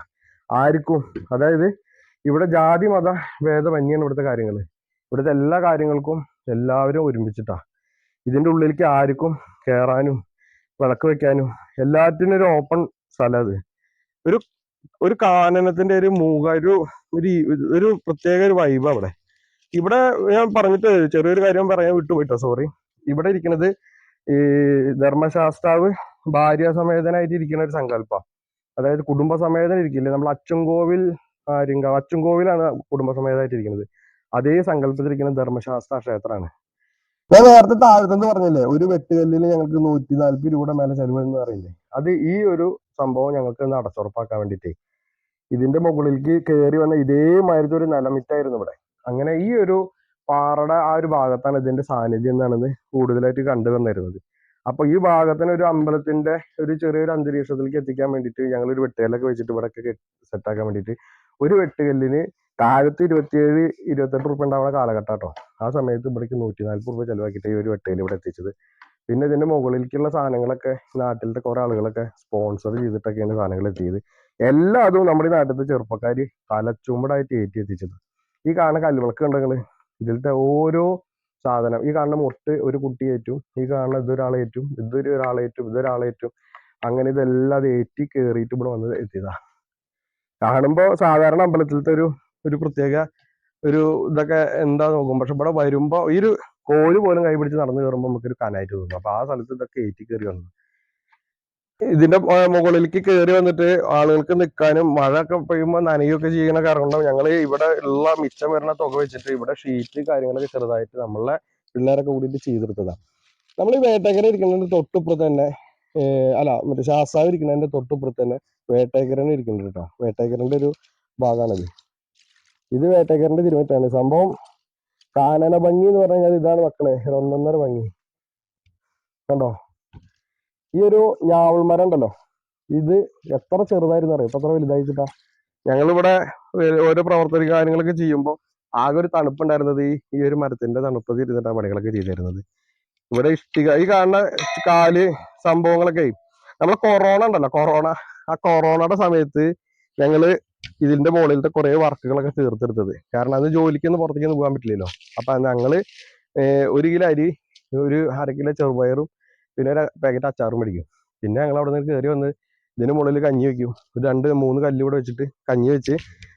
ആർക്കും. അതായത് ഇവിടെ ജാതി മത ഭേദമന്യാണ് ഇവിടുത്തെ കാര്യങ്ങൾ. ഇവിടുത്തെ എല്ലാ കാര്യങ്ങൾക്കും എല്ലാവരും ഒരുമിച്ചിട്ടാ. ഇതിന്റെ ഉള്ളിലേക്ക് ആർക്കും കയറാനും വിളക്ക് വെക്കാനും എല്ലാറ്റിനും ഒരു ഓപ്പൺ സ്ഥലം. അത് ഒരു ഒരു കാനനത്തിന്റെ ഒരു ഒരു പ്രത്യേക ഒരു വൈബ് അവിടെ. ഇവിടെ ഞാൻ പറഞ്ഞിട്ട് ചെറിയൊരു കാര്യം പറയാൻ വിട്ടുപോയിട്ടോ, സോറി. ഇവിടെ ഇരിക്കുന്നത് ഈ ധർമ്മശാസ്താവ് ഭാര്യാസമേതനായിട്ട് ഇരിക്കുന്ന ഒരു സങ്കല്പ. അതായത് കുടുംബസമേതം ഇരിക്കില്ലേ, നമ്മൾ അച്ചുംകോവിലാണ് കുടുംബസമേതമായിട്ട് ഇരിക്കുന്നത്. അതേ സങ്കല്പത്തിലിരിക്കുന്ന ധർമ്മശാസ്ത്ര ക്ഷേത്രമാണ്. ഞാൻ നേരത്തെ താഴത്തെന്ന് പറഞ്ഞില്ലേ, ഒരു വെട്ടുകല്ലിന് ഞങ്ങൾക്ക് 140 രൂപയുടെ മേലെ ചെലവ് എന്ന് പറയില്ലേ, അത് ഈ ഒരു സംഭവം ഞങ്ങൾക്ക് അടച്ചുറപ്പാക്കാൻ വേണ്ടിയിട്ട് ഇതിന്റെ മുകളിലേക്ക് കയറി വന്ന ഇതേമാതിരി ഒരു നിലമിറ്റായിരുന്നു ഇവിടെ. അങ്ങനെ ഈ ഒരു പാറയുടെ ആ ഒരു ഭാഗത്താണ് ഇതിന്റെ സാന്നിധ്യം എന്നാണ് കൂടുതലായിട്ട് കണ്ടുവന്നിരുന്നത്. അപ്പൊ ഈ ഭാഗത്തിന് ഒരു അമ്പലത്തിന്റെ ഒരു ചെറിയൊരു അന്തരീക്ഷത്തിലേക്ക് എത്തിക്കാൻ വേണ്ടിയിട്ട് ഞങ്ങൾ ഒരു വെട്ടുകല്ലൊക്കെ വെച്ചിട്ട് ഇവിടെ സെറ്റാക്കാൻ വേണ്ടിയിട്ട് ഒരു വെട്ടുകല്ലിന് താഴത്ത് 27-28 റുപ്യ ഉണ്ടാവുന്ന കാലഘട്ടം കേട്ടോ. ആ സമയത്ത് ഇവിടേക്ക് 140 രൂപ ചെലവാക്കിയിട്ട് ഈ ഒരു വെട്ടുകല്ല് ഇവിടെ എത്തിച്ചത്. പിന്നെ ഇതിന്റെ മുകളിലേക്കുള്ള സാധനങ്ങളൊക്കെ നാട്ടിലത്തെ കുറെ ആളുകളൊക്കെ സ്പോൺസർ ചെയ്തിട്ടൊക്കെയാണ് സാധനങ്ങൾ എത്തിയത്. എല്ലാ അതും നമ്മുടെ നാട്ടിലത്തെ ചെറുപ്പക്കാര് തലച്ചുമടായിട്ട് എത്തിച്ചത്. ഈ കാണുന്ന കല്ലുവിളക്ക് ഉണ്ടെങ്കിൽ ഇതിലത്തെ ഓരോ സാധനം, ഈ കാണുന്ന മുട്ട് ഒരു കുട്ടിയേറ്റും, ഈ കാണുന്ന ഇതൊരാളേറ്റും, ഇതൊരാളേറ്റും, അങ്ങനെ ഇതെല്ലാം അത് ഏറ്റി കയറിയിട്ട് ഇവിടെ വന്ന് എത്തിയതാ. കാണുമ്പോ സാധാരണ അമ്പലത്തിലത്തെ ഒരു പ്രത്യേക ഒരു ഇതൊക്കെ എന്താ നോക്കും. പക്ഷെ ഇവിടെ വരുമ്പോ ഈ ഒരു കോല് പോലും കൈ പിടിച്ച് നടന്നു കയറുമ്പോൾ നമുക്കൊരു കനായിട്ട് തോന്നും. അപ്പൊ ആ സ്ഥലത്ത് ഇതൊക്കെ ഏറ്റി കയറി വന്നു. ഇതിന്റെ മുകളിലേക്ക് കയറി വന്നിട്ട് ആളുകൾക്ക് നിൽക്കാനും, മഴ ഒക്കെ പെയ്യുമ്പോൾ നനയൊക്കെ ചെയ്യുന്ന കാരണം ഞങ്ങൾ ഇവിടെ ഉള്ള മിച്ചം വരുന്ന തുക വെച്ചിട്ട് ഇവിടെ ഷീറ്റ് കാര്യങ്ങളൊക്കെ ചെറുതായിട്ട് നമ്മളെ പിള്ളേരൊക്കെ കൂടിയിട്ട് ചെയ്തെടുത്തതാണ്. നമ്മൾ ഈ വേട്ടക്കര ഇരിക്കുന്നതിന്റെ തൊട്ടുപ്പുറത്ത് തന്നെ അല്ല മറ്റേ ശാസ്താവ് ഇരിക്കുന്നതിന്റെ തൊട്ടുപ്പുറത്ത് തന്നെ വേട്ടേക്കരന് ഇരിക്കുന്നുണ്ട് കേട്ടോ. വേട്ടേക്കരന്റെ ഒരു ഭാഗമാണിത്. ഇത് വേട്ടേക്കരന്റെ തിരുവറ്റാണ് സംഭവം. കാനന ഭംഗി എന്ന് പറഞ്ഞു കഴിഞ്ഞാൽ ഇതാണ് മക്കളെ, ഒന്നൊന്നര ഭംഗി. കണ്ടോ, ഈ ഒരു ഞാവൽ മരം ഉണ്ടല്ലോ, ഇത് എത്ര ചെറുതായിരുന്നു അറിയാം, ഇപ്പൊ എത്ര വലുതായിട്ടാ. ഞങ്ങളിവിടെ ഓരോ പ്രവർത്തന കാര്യങ്ങളൊക്കെ ചെയ്യുമ്പോൾ ആകെ ഒരു തണുപ്പുണ്ടായിരുന്നത് ഈ ഒരു മരത്തിന്റെ തണുപ്പത്ത് ഇരുന്നിട്ടാണ് പണികളൊക്കെ ചെയ്തിരുന്നത്. ഇവിടെ ഇഷ്ടിക ഈ കാണുന്ന കാല് സംഭവങ്ങളൊക്കെ, നമ്മളെ കൊറോണ ഉണ്ടല്ലോ, ആ കൊറോണയുടെ സമയത്ത് ഞങ്ങള് ഇതിന്റെ മുകളിലത്തെ കുറെ വർക്കുകളൊക്കെ തീർത്തെടുത്തത്. കാരണം അത് ജോലിക്കൊന്നും പുറത്തേക്കൊന്നും പോകാൻ പറ്റില്ലല്ലോ. അപ്പൊ ഞങ്ങള് 1 കിലോ അരി, ഒരു 1/2 കിലോ ചെറുപയറും പിന്നെ ഒരു പാക്കറ്റ് അച്ചാറും മേടിക്കും. പിന്നെ ഞങ്ങൾ അവിടെ നിന്ന് കയറി വന്ന് ഇതിന് മുകളിൽ കഞ്ഞി വെക്കും. 2-3 കല്ല് കൂടെ വെച്ചിട്ട് കഞ്ഞി വെച്ച്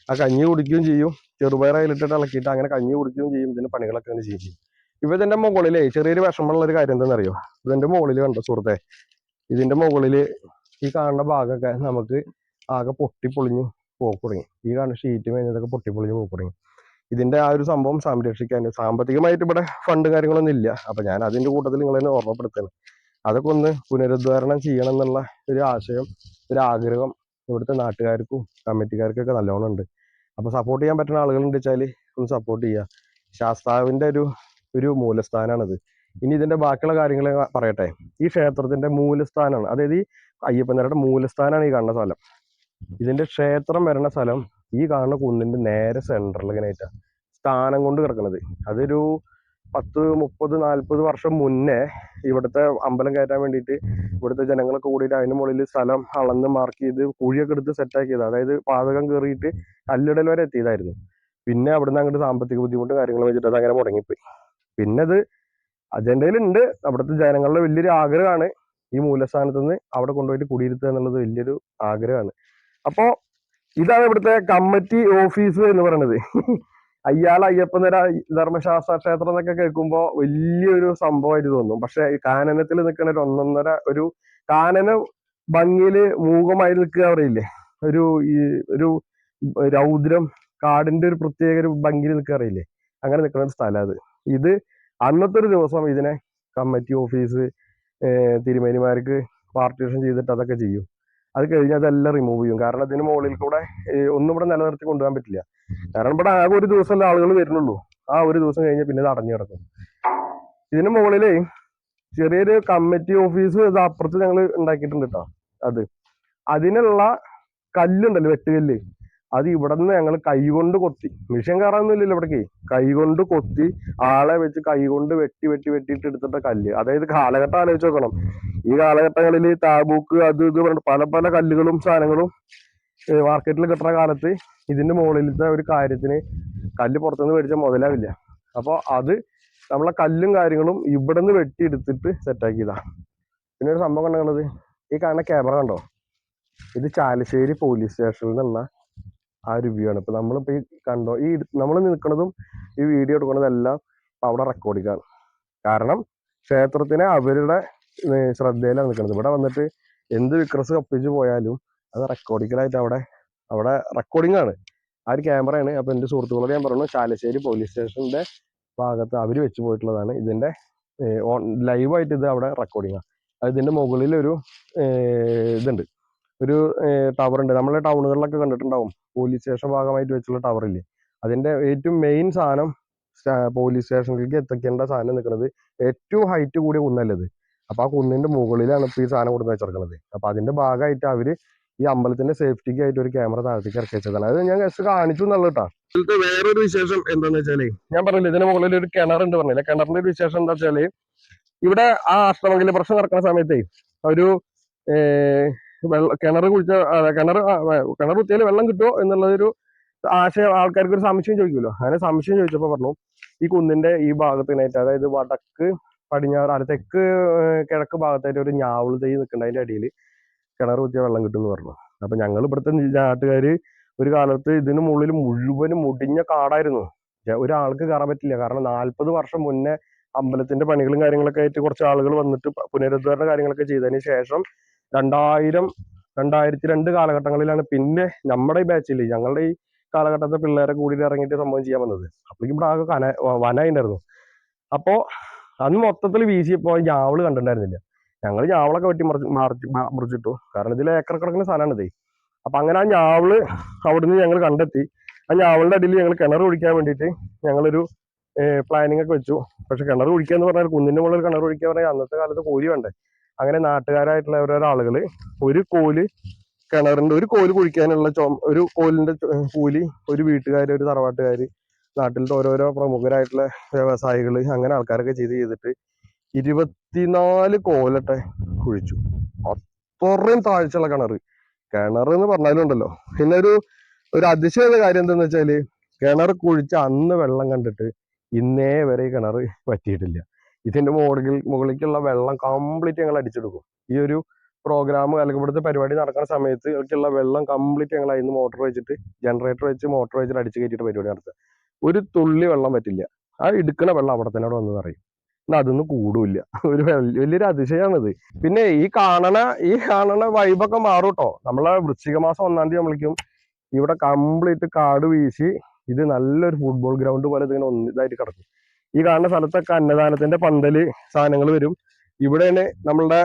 ആ കഞ്ഞി കുടിക്കുകയും ചെയ്യും. ചെറുപയർ അതിലിട്ടിട്ട് ഇളക്കിയിട്ട് അങ്ങനെ കഞ്ഞി കുടിക്കുകയും ചെയ്യും. ഇതിന്റെ പണികളൊക്കെ അങ്ങനെ ചെയ്യും. ഇപ്പൊ ഇതിന്റെ മുകളിലേ ചെറിയൊരു വിഷമമുള്ള ഒരു കാര്യം എന്താണെന്നറിയോ, ഇതിന്റെ മുകളിൽ കണ്ടോ സുഹൃത്തെ, ഇതിന്റെ മുകളില് ഈ കാണുന്ന ഭാഗമൊക്കെ നമുക്ക് ആകെ പൊട്ടിപ്പൊളിഞ്ഞു പോക്ക് തുടങ്ങി. ഈ കാണുന്ന ഷീറ്റ് കഴിഞ്ഞതൊക്കെ പൊട്ടിപ്പൊളിഞ്ഞു പോക്ക് തുടങ്ങി. ഇതിന്റെ ആ ഒരു സംഭവം സംരക്ഷിക്കാൻ സാമ്പത്തികമായിട്ട് ഇവിടെ ഫണ്ട് കാര്യങ്ങളൊന്നും ഇല്ല. അപ്പൊ ഞാൻ അതിന്റെ കൂട്ടത്തിൽ നിങ്ങളെ ഓർമ്മപ്പെടുത്തണം. അതൊക്കെ ഒന്ന് പുനരുദ്ധാരണം ചെയ്യണം എന്നുള്ള ഒരു ആശയം, ഒരു ആഗ്രഹം ഇവിടുത്തെ നാട്ടുകാർക്കും കമ്മിറ്റിക്കാർക്കൊക്കെ നല്ലോണം ഉണ്ട്. അപ്പൊ സപ്പോർട്ട് ചെയ്യാൻ പറ്റുന്ന ആളുകളുണ്ട് വെച്ചാൽ ഒന്ന് സപ്പോർട്ട് ചെയ്യുക. ശാസ്താവിന്റെ ഒരു മൂലസ്ഥാനാണിത്. ഇനി ഇതിന്റെ ബാക്കിയുള്ള കാര്യങ്ങൾ പറയട്ടെ. ഈ ക്ഷേത്രത്തിന്റെ മൂലസ്ഥാനാണ്, അതായത് ഈ അയ്യപ്പനരുടെ മൂലസ്ഥാനാണ് ഈ കാണുന്ന സ്ഥലം. ഇതിന്റെ ക്ഷേത്രം വരുന്ന സ്ഥലം ഈ കാണുന്ന കുന്നിന്റെ നേരെ സെന്ററിൽ ഇങ്ങനെ ആയിട്ടാ സ്ഥാനം കൊണ്ട് കിടക്കുന്നത്. അതൊരു 10-30-40 വർഷം മുന്നേ ഇവിടുത്തെ അമ്പലം കയറ്റാൻ വേണ്ടിയിട്ട് ഇവിടുത്തെ ജനങ്ങളൊക്കെ കൂടിയിട്ട് അതിന് മുകളിൽ സ്ഥലം അളന്ന് മാർക്ക് ചെയ്ത് കുഴിയൊക്കെ എടുത്ത് സെറ്റാക്കിയത്. അതായത് പാതകം കയറിയിട്ട് കല്ലിടൽ വരെ എത്തിയതായിരുന്നു. പിന്നെ അവിടുന്ന് അങ്ങോട്ട് സാമ്പത്തിക ബുദ്ധിമുട്ട് കാര്യങ്ങൾ വെച്ചിട്ട് അത് അങ്ങനെ മുടങ്ങിപ്പോയി. പിന്നെ അത് അജണ്ടയിലുണ്ട്. അവിടുത്തെ ജനങ്ങളുടെ വലിയൊരു ആഗ്രഹമാണ് ഈ മൂലസ്ഥാനത്ത് നിന്ന് അവിടെ കൊണ്ടുപോയിട്ട് കുടിയിരുത്തുക എന്നുള്ളത് വലിയൊരു ആഗ്രഹമാണ്. അപ്പോ ഇതാണ് ഇവിടുത്തെ കമ്മിറ്റി ഓഫീസ് എന്ന് പറയുന്നത്. അയ്യപ്പനര ധർമ്മശാസ്ത്ര ക്ഷേത്രം എന്നൊക്കെ കേൾക്കുമ്പോൾ വലിയൊരു സംഭവമായിട്ട് തോന്നും. പക്ഷെ കാനനത്തിൽ നിൽക്കുന്ന ഒന്നൊന്നര ഒരു കാനന ഭംഗിയില് മൂകമായി നിൽക്കുക അറിയില്ലേ, ഒരു രൗദ്രം കാടിന്റെ ഒരു പ്രത്യേക ഒരു ഭംഗിയിൽ നിൽക്കുക അറിയില്ലേ, അങ്ങനെ നിൽക്കുന്ന ഒരു സ്ഥലം അത്. ഇത് അന്നത്തെ ഒരു ദിവസം ഇതിനെ കമ്മിറ്റി ഓഫീസ് തിരുമേനിമാർക്ക് പാർട്ടീഷൻ ചെയ്തിട്ട് അതൊക്കെ ചെയ്യും. അത് കഴിഞ്ഞ് അതെല്ലാം റിമൂവ് ചെയ്യും. കാരണം അതിന് മുകളിൽ കൂടെ ഒന്നും ഇവിടെ നിലനിർത്തി കൊണ്ടുപോകാൻ പറ്റില്ല. കാരണം ഇവിടെ ആകെ ഒരു ദിവസമല്ലേ ആളുകൾ വരുന്നുള്ളൂ. ആ ഒരു ദിവസം കഴിഞ്ഞ് പിന്നെ ഇത് അടഞ്ഞു കിടക്കും. ഇതിന് മുകളില് ചെറിയൊരു കമ്മിറ്റി ഓഫീസ് ഇത് അപ്പുറത്ത് ഞങ്ങൾ ഉണ്ടാക്കിയിട്ടുണ്ട് കേട്ടോ. അതിനുള്ള കല്ലുണ്ടല്ലോ, വെട്ടുകല്ല്, അത് ഇവിടെ നിന്ന് ഞങ്ങൾ കൈകൊണ്ട് കൊത്തി, മിഷൻ കയറാനൊന്നുമില്ലല്ലോ ഇവിടേക്ക്, കൈകൊണ്ട് കൊത്തി ആളെ വെച്ച് കൈകൊണ്ട് വെട്ടിയിട്ട് എടുത്തിട്ട കല്ല്. അതായത് കാലഘട്ടം ആലോചിച്ച് നോക്കണം. ഈ കാലഘട്ടങ്ങളിൽ താബൂക്ക് അത് ഇത് പറഞ്ഞിട്ട് പല പല കല്ലുകളും സാധനങ്ങളും മാർക്കറ്റിൽ കിട്ടുന്ന കാലത്ത് ഇതിന്റെ മുകളിലത്തെ ഒരു കാര്യത്തിന് കല്ല് പുറത്തുനിന്ന് മേടിച്ചാൽ മുതലാവില്ല. അപ്പോൾ അത് നമ്മളെ കല്ലും കാര്യങ്ങളും ഇവിടെ നിന്ന് വെട്ടിയെടുത്തിട്ട് സെറ്റാക്കിയതാ. പിന്നെ ഒരു സംഭവം കണ്ടത് ഈ കാണുന്ന ക്യാമറ കണ്ടോ, ഇത് ചാലശ്ശേരി പോലീസ് സ്റ്റേഷനിൽ നിന്നുള്ള ആ ഒരു വ്യൂ ആണ്. ഇപ്പൊ നമ്മളിപ്പോ ഈ കണ്ടോ, ഈ നമ്മൾ നിൽക്കുന്നതും ഈ വീഡിയോ എടുക്കുന്നതെല്ലാം അവിടെ റെക്കോർഡിങ്ങാണ്. കാരണം ക്ഷേത്രത്തിനെ അവരുടെ ശ്രദ്ധയിലാണ് നിൽക്കുന്നത്. ഇവിടെ വന്നിട്ട് എന്ത് വിക്രസ് കപ്പിച്ച് പോയാലും അത് റെക്കോർഡിക്കലായിട്ട് അവിടെ റെക്കോർഡിംഗ് ആണ്. ആ ഒരു ക്യാമറയാണ്. അപ്പൊ എന്റെ സുഹൃത്തുക്കളോട് ഞാൻ പറഞ്ഞു, ചാലശ്ശേരി പോലീസ് സ്റ്റേഷന്റെ ഭാഗത്ത് അവർ വെച്ച് പോയിട്ടുള്ളതാണ്. ഇതിന്റെ ലൈവായിട്ട് ഇത് അവിടെ റെക്കോർഡിംഗ് ആണ്. അത് ഇതിന്റെ മുകളിൽ ഒരു ഇതുണ്ട്, ഒരു ടവർ ഉണ്ട്. നമ്മളെ ടൗണുകളിലൊക്കെ കണ്ടിട്ടുണ്ടാവും, പോലീസ് സ്റ്റേഷൻ ഭാഗമായിട്ട് വെച്ചുള്ള ടവർ ഇല്ലേ, അതിന്റെ ഏറ്റവും മെയിൻ സാധനം പോലീസ് സ്റ്റേഷനിലേക്ക് എത്തിക്കേണ്ട സാധനം നിൽക്കുന്നത് ഏറ്റവും ഹൈറ്റ് കൂടിയ കുന്നല്ലത്. അപ്പൊ ആ കുന്നിന്റെ മുകളിലാണ് ഇപ്പൊ ഈ സാധനം കൊടുത്ത് വെച്ചിരിക്കുന്നത്. അപ്പൊ അതിന്റെ ഭാഗമായിട്ട് അവര് ഈ അമ്പലത്തിന്റെ സേഫ്റ്റിക്ക് ആയിട്ട് ഒരു ക്യാമറ താഴത്തേക്ക് ഇറക്കി വെച്ചതാണ്. അത് ഞാൻ ജസ്റ്റ് കാണിച്ചു എന്നുള്ളത് കേട്ടോ. ഇതിലത്തെ വേറൊരു വിശേഷം എന്താന്ന് വെച്ചാല്, ഞാൻ പറഞ്ഞില്ല ഇതിന്റെ മുകളിൽ ഒരു കിണറുണ്ട് പറഞ്ഞില്ല, കിണറിന്റെ ഒരു വിശേഷം എന്താ വെച്ചാല്, ഇവിടെ ആ അഷ്ടമംഗല പ്രശ്നം നടക്കുന്ന സമയത്തേ ഒരു കിണർ കുത്തിയാൽ വെള്ളം കിട്ടുമോ എന്നുള്ളതൊരു ആശയം, ആൾക്കാർക്ക് ഒരു സംശയം ചോദിക്കുമല്ലോ. അങ്ങനെ സംശയം ചോദിച്ചപ്പോ പറഞ്ഞു ഈ കുന്നിന്റെ ഈ ഭാഗത്തിനായിട്ട്, അതായത് വടക്ക് പടിഞ്ഞാറ് തെക്ക് കിഴക്ക് ഭാഗത്തായിട്ട് ഒരു ഞാവൾ തൈ നിൽക്കേണ്ട, അതിന്റെ അടിയിൽ കിണർ കുത്തിയാൽ വെള്ളം കിട്ടും എന്ന് പറഞ്ഞു. അപ്പൊ ഞങ്ങൾ ഇവിടുത്തെ നാട്ടുകാര് ഒരു കാലത്ത് ഇതിന് മുകളിൽ മുഴുവനും മുടിഞ്ഞ കാടായിരുന്നു, ഒരാൾക്ക് കയറാൻ പറ്റില്ല. കാരണം 40 വർഷം മുന്നേ അമ്പലത്തിന്റെ പണികളും കാര്യങ്ങളൊക്കെ ആയിട്ട് കുറച്ച് ആളുകൾ വന്നിട്ട് പുനരുദ്ധാരണ കാര്യങ്ങളൊക്കെ ചെയ്തതിന് ശേഷം 2002 കാലഘട്ടങ്ങളിലാണ് പിന്നെ നമ്മുടെ ഈ ബാച്ചിൽ, ഞങ്ങളുടെ ഈ കാലഘട്ടത്തെ പിള്ളേരെ കൂടിയിട്ട് ഇറങ്ങിയിട്ട് സംഭവം ചെയ്യാൻ വന്നത്. അപ്പോഴേക്കും ഇവിടെ ആകെ വനായിട്ടുണ്ടായിരുന്നു. അപ്പോ അന്ന് മൊത്തത്തിൽ വീശിയപ്പോ ഞാവള് കണ്ടിട്ടുണ്ടായിരുന്നില്ല. ഞങ്ങൾ ഞാവളൊക്കെ വെട്ടി മുറിച്ചിട്ടു. കാരണം ഇതിൽ ഏക്കർ കണക്കിന് സ്ഥലമാണ് ഇതേ. അപ്പൊ അങ്ങനെ ആ ഞാവള് അവിടുന്ന് ഞങ്ങൾ കണ്ടെത്തി. ആ ഞാവളിന്റെ അടിയിൽ ഞങ്ങൾ കിണർ ഒഴിക്കാൻ വേണ്ടിയിട്ട് ഞങ്ങളൊരു പ്ലാനിങ് ഒക്കെ വെച്ചു. പക്ഷെ കിണർ കുഴിക്കുക എന്ന് പറഞ്ഞാൽ കുന്നിന്റെ മുകളിൽ കിണർ കുഴിക്കുക പറഞ്ഞാൽ അന്നത്തെ കാലത്ത് കോരി വേണ്ടേ. അങ്ങനെ നാട്ടുകാരായിട്ടുള്ള ഓരോരോ ആളുകള് ഒരു കോല് കിണറിന്റെ ഒരു കോല് കുഴിക്കാനുള്ള ഒരു കോലിന്റെ കൂലി ഒരു വീട്ടുകാര്, ഒരു തറവാട്ടുകാര്, നാട്ടിലത്തെ ഓരോരോ പ്രമുഖരായിട്ടുള്ള വ്യവസായികള്, അങ്ങനെ ആൾക്കാരൊക്കെ ചെയ്തിട്ട് 24 കോലട്ടെ കുഴിച്ചു. അത്രയും താഴ്ചയുള്ള കിണർ എന്ന് പറഞ്ഞാലും ഉണ്ടല്ലോ. പിന്നെ ഒരു അതിശയമുള്ള കാര്യം എന്താന്ന് വെച്ചാല് കിണർ കുഴിച്ച അന്ന് വെള്ളം കണ്ടിട്ട് ഇന്നേ വരെ കിണർ പറ്റിയിട്ടില്ല. ഇതിന്റെ മുകളിലേക്കുള്ള വെള്ളം കംപ്ലീറ്റ് ഞങ്ങൾ അടിച്ചെടുക്കും. ഈ ഒരു പ്രോഗ്രാം അല്ലെങ്കിൽ ഇവിടുത്തെ പരിപാടി നടക്കുന്ന സമയത്ത് ഉള്ള വെള്ളം കംപ്ലീറ്റ് ഞങ്ങൾ അതിന് മോട്ടോർ വെച്ചിട്ട് ജനറേറ്റർ വെച്ച് മോട്ടോർ വെച്ചിട്ട് അടിച്ച് കയറ്റിയിട്ട് പരിപാടി നടത്തുക. ഒരു തുള്ളി വെള്ളം പറ്റില്ല. ആ എടുക്കുന്ന വെള്ളം അവിടെ തന്നെ വന്ന് പറയും. എന്നാൽ അതൊന്നും കൂടില്ല. ഒരു വലിയൊരു അതിശയമാണിത്. പിന്നെ ഈ കാണണ വൈബൊക്കെ മാറും കേട്ടോ. നമ്മളെ വൃശ്ചിക മാസം 1-ാം തീയതി ആകുമ്പോഴേക്കും ഇവിടെ കംപ്ലീറ്റ് കാട് വീശി ഇത് നല്ലൊരു ഫുട്ബോൾ ഗ്രൗണ്ട് പോലെ ഇതിങ്ങനെ ഇതായിട്ട് കിടക്കും. ഈ കാണുന്ന സ്ഥലത്തൊക്കെ അന്നദാനത്തിന്റെ പന്തല് സാധനങ്ങൾ വരും. ഇവിടെയാണ് നമ്മളുടെ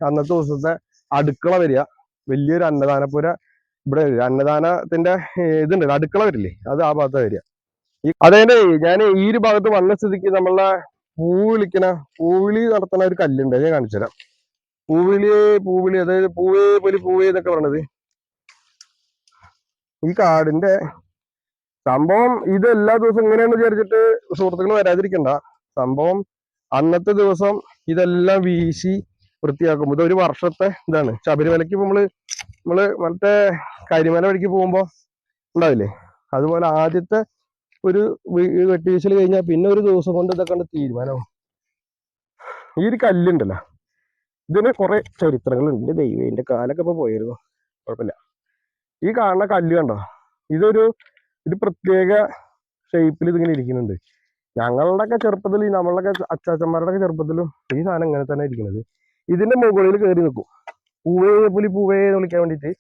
അന്നത്തെ ദിവസത്തെ അടുക്കള വരിക. വലിയൊരു അന്നദാനപ്പുര ഇവിടെ അന്നദാനത്തിന്റെ ഇതുണ്ട്, അടുക്കള വരില്ലേ, അത് ആ ഭാഗത്ത് വരിക. അതേനെ ഞാൻ ഈ ഒരു ഭാഗത്ത് വന്ന സ്ഥിതിക്ക് നമ്മളെ പൂവിളി നടത്തുന്ന ഒരു കല്ലുണ്ട്, ഞാൻ കാണിച്ചുതരാം. പൂവിളി അതായത് പൂവേ എന്നൊക്കെ പറഞ്ഞത് ഈ കാടിന്റെ സംഭവം. ഇത് എല്ലാ ദിവസവും ഇങ്ങനെയാണെന്ന് വിചാരിച്ചിട്ട് സുഹൃത്തുക്കൾ വരാതിരിക്കണ്ട. സംഭവം അന്നത്തെ ദിവസം ഇതെല്ലാം വീശി വൃത്തിയാക്കുമ്പോൾ ഇത് ഒരു വർഷത്തെ ഇതാണ്. ശബരിമലയ്ക്ക് നമ്മള് മറ്റേ കരിമല വഴിക്ക് പോകുമ്പോ ഉണ്ടാവില്ലേ, അതുപോലെ ആദ്യത്തെ ഒരു വെട്ടിവീശൽ കഴിഞ്ഞാൽ പിന്നെ ഒരു ദിവസം കൊണ്ട് ഇതൊക്കെ കൊണ്ട് തീരുമാനമാവും. ഈ ഒരു കല്ലുണ്ടല്ലോ, ഇതിന് കുറെ ചരിത്രങ്ങളുണ്ട്. ദൈവം എന്റെ കാലൊക്കെ ഇപ്പൊ പോയിരുന്നു, കുഴപ്പമില്ല. ഈ കാണുന്ന കല്ല് കണ്ടോ, ഇതൊരു പ്രത്യേക ഷേപ്പിൽ ഇതിങ്ങനെ ഇരിക്കുന്നുണ്ട്. ഞങ്ങളുടെയൊക്കെ ചെറുപ്പത്തിൽ, നമ്മളുടെയൊക്കെ അച്ചാച്ചന്മാരുടെ ചെറുപ്പത്തിലും ഈ സാധനം ഇങ്ങനെ തന്നെ ഇരിക്കുന്നത്. ഇതിന്റെ മുകളിൽ കയറി നിൽക്കും. പൂവേ എന്ന് വിളിക്കാൻ വേണ്ടിയിട്ട്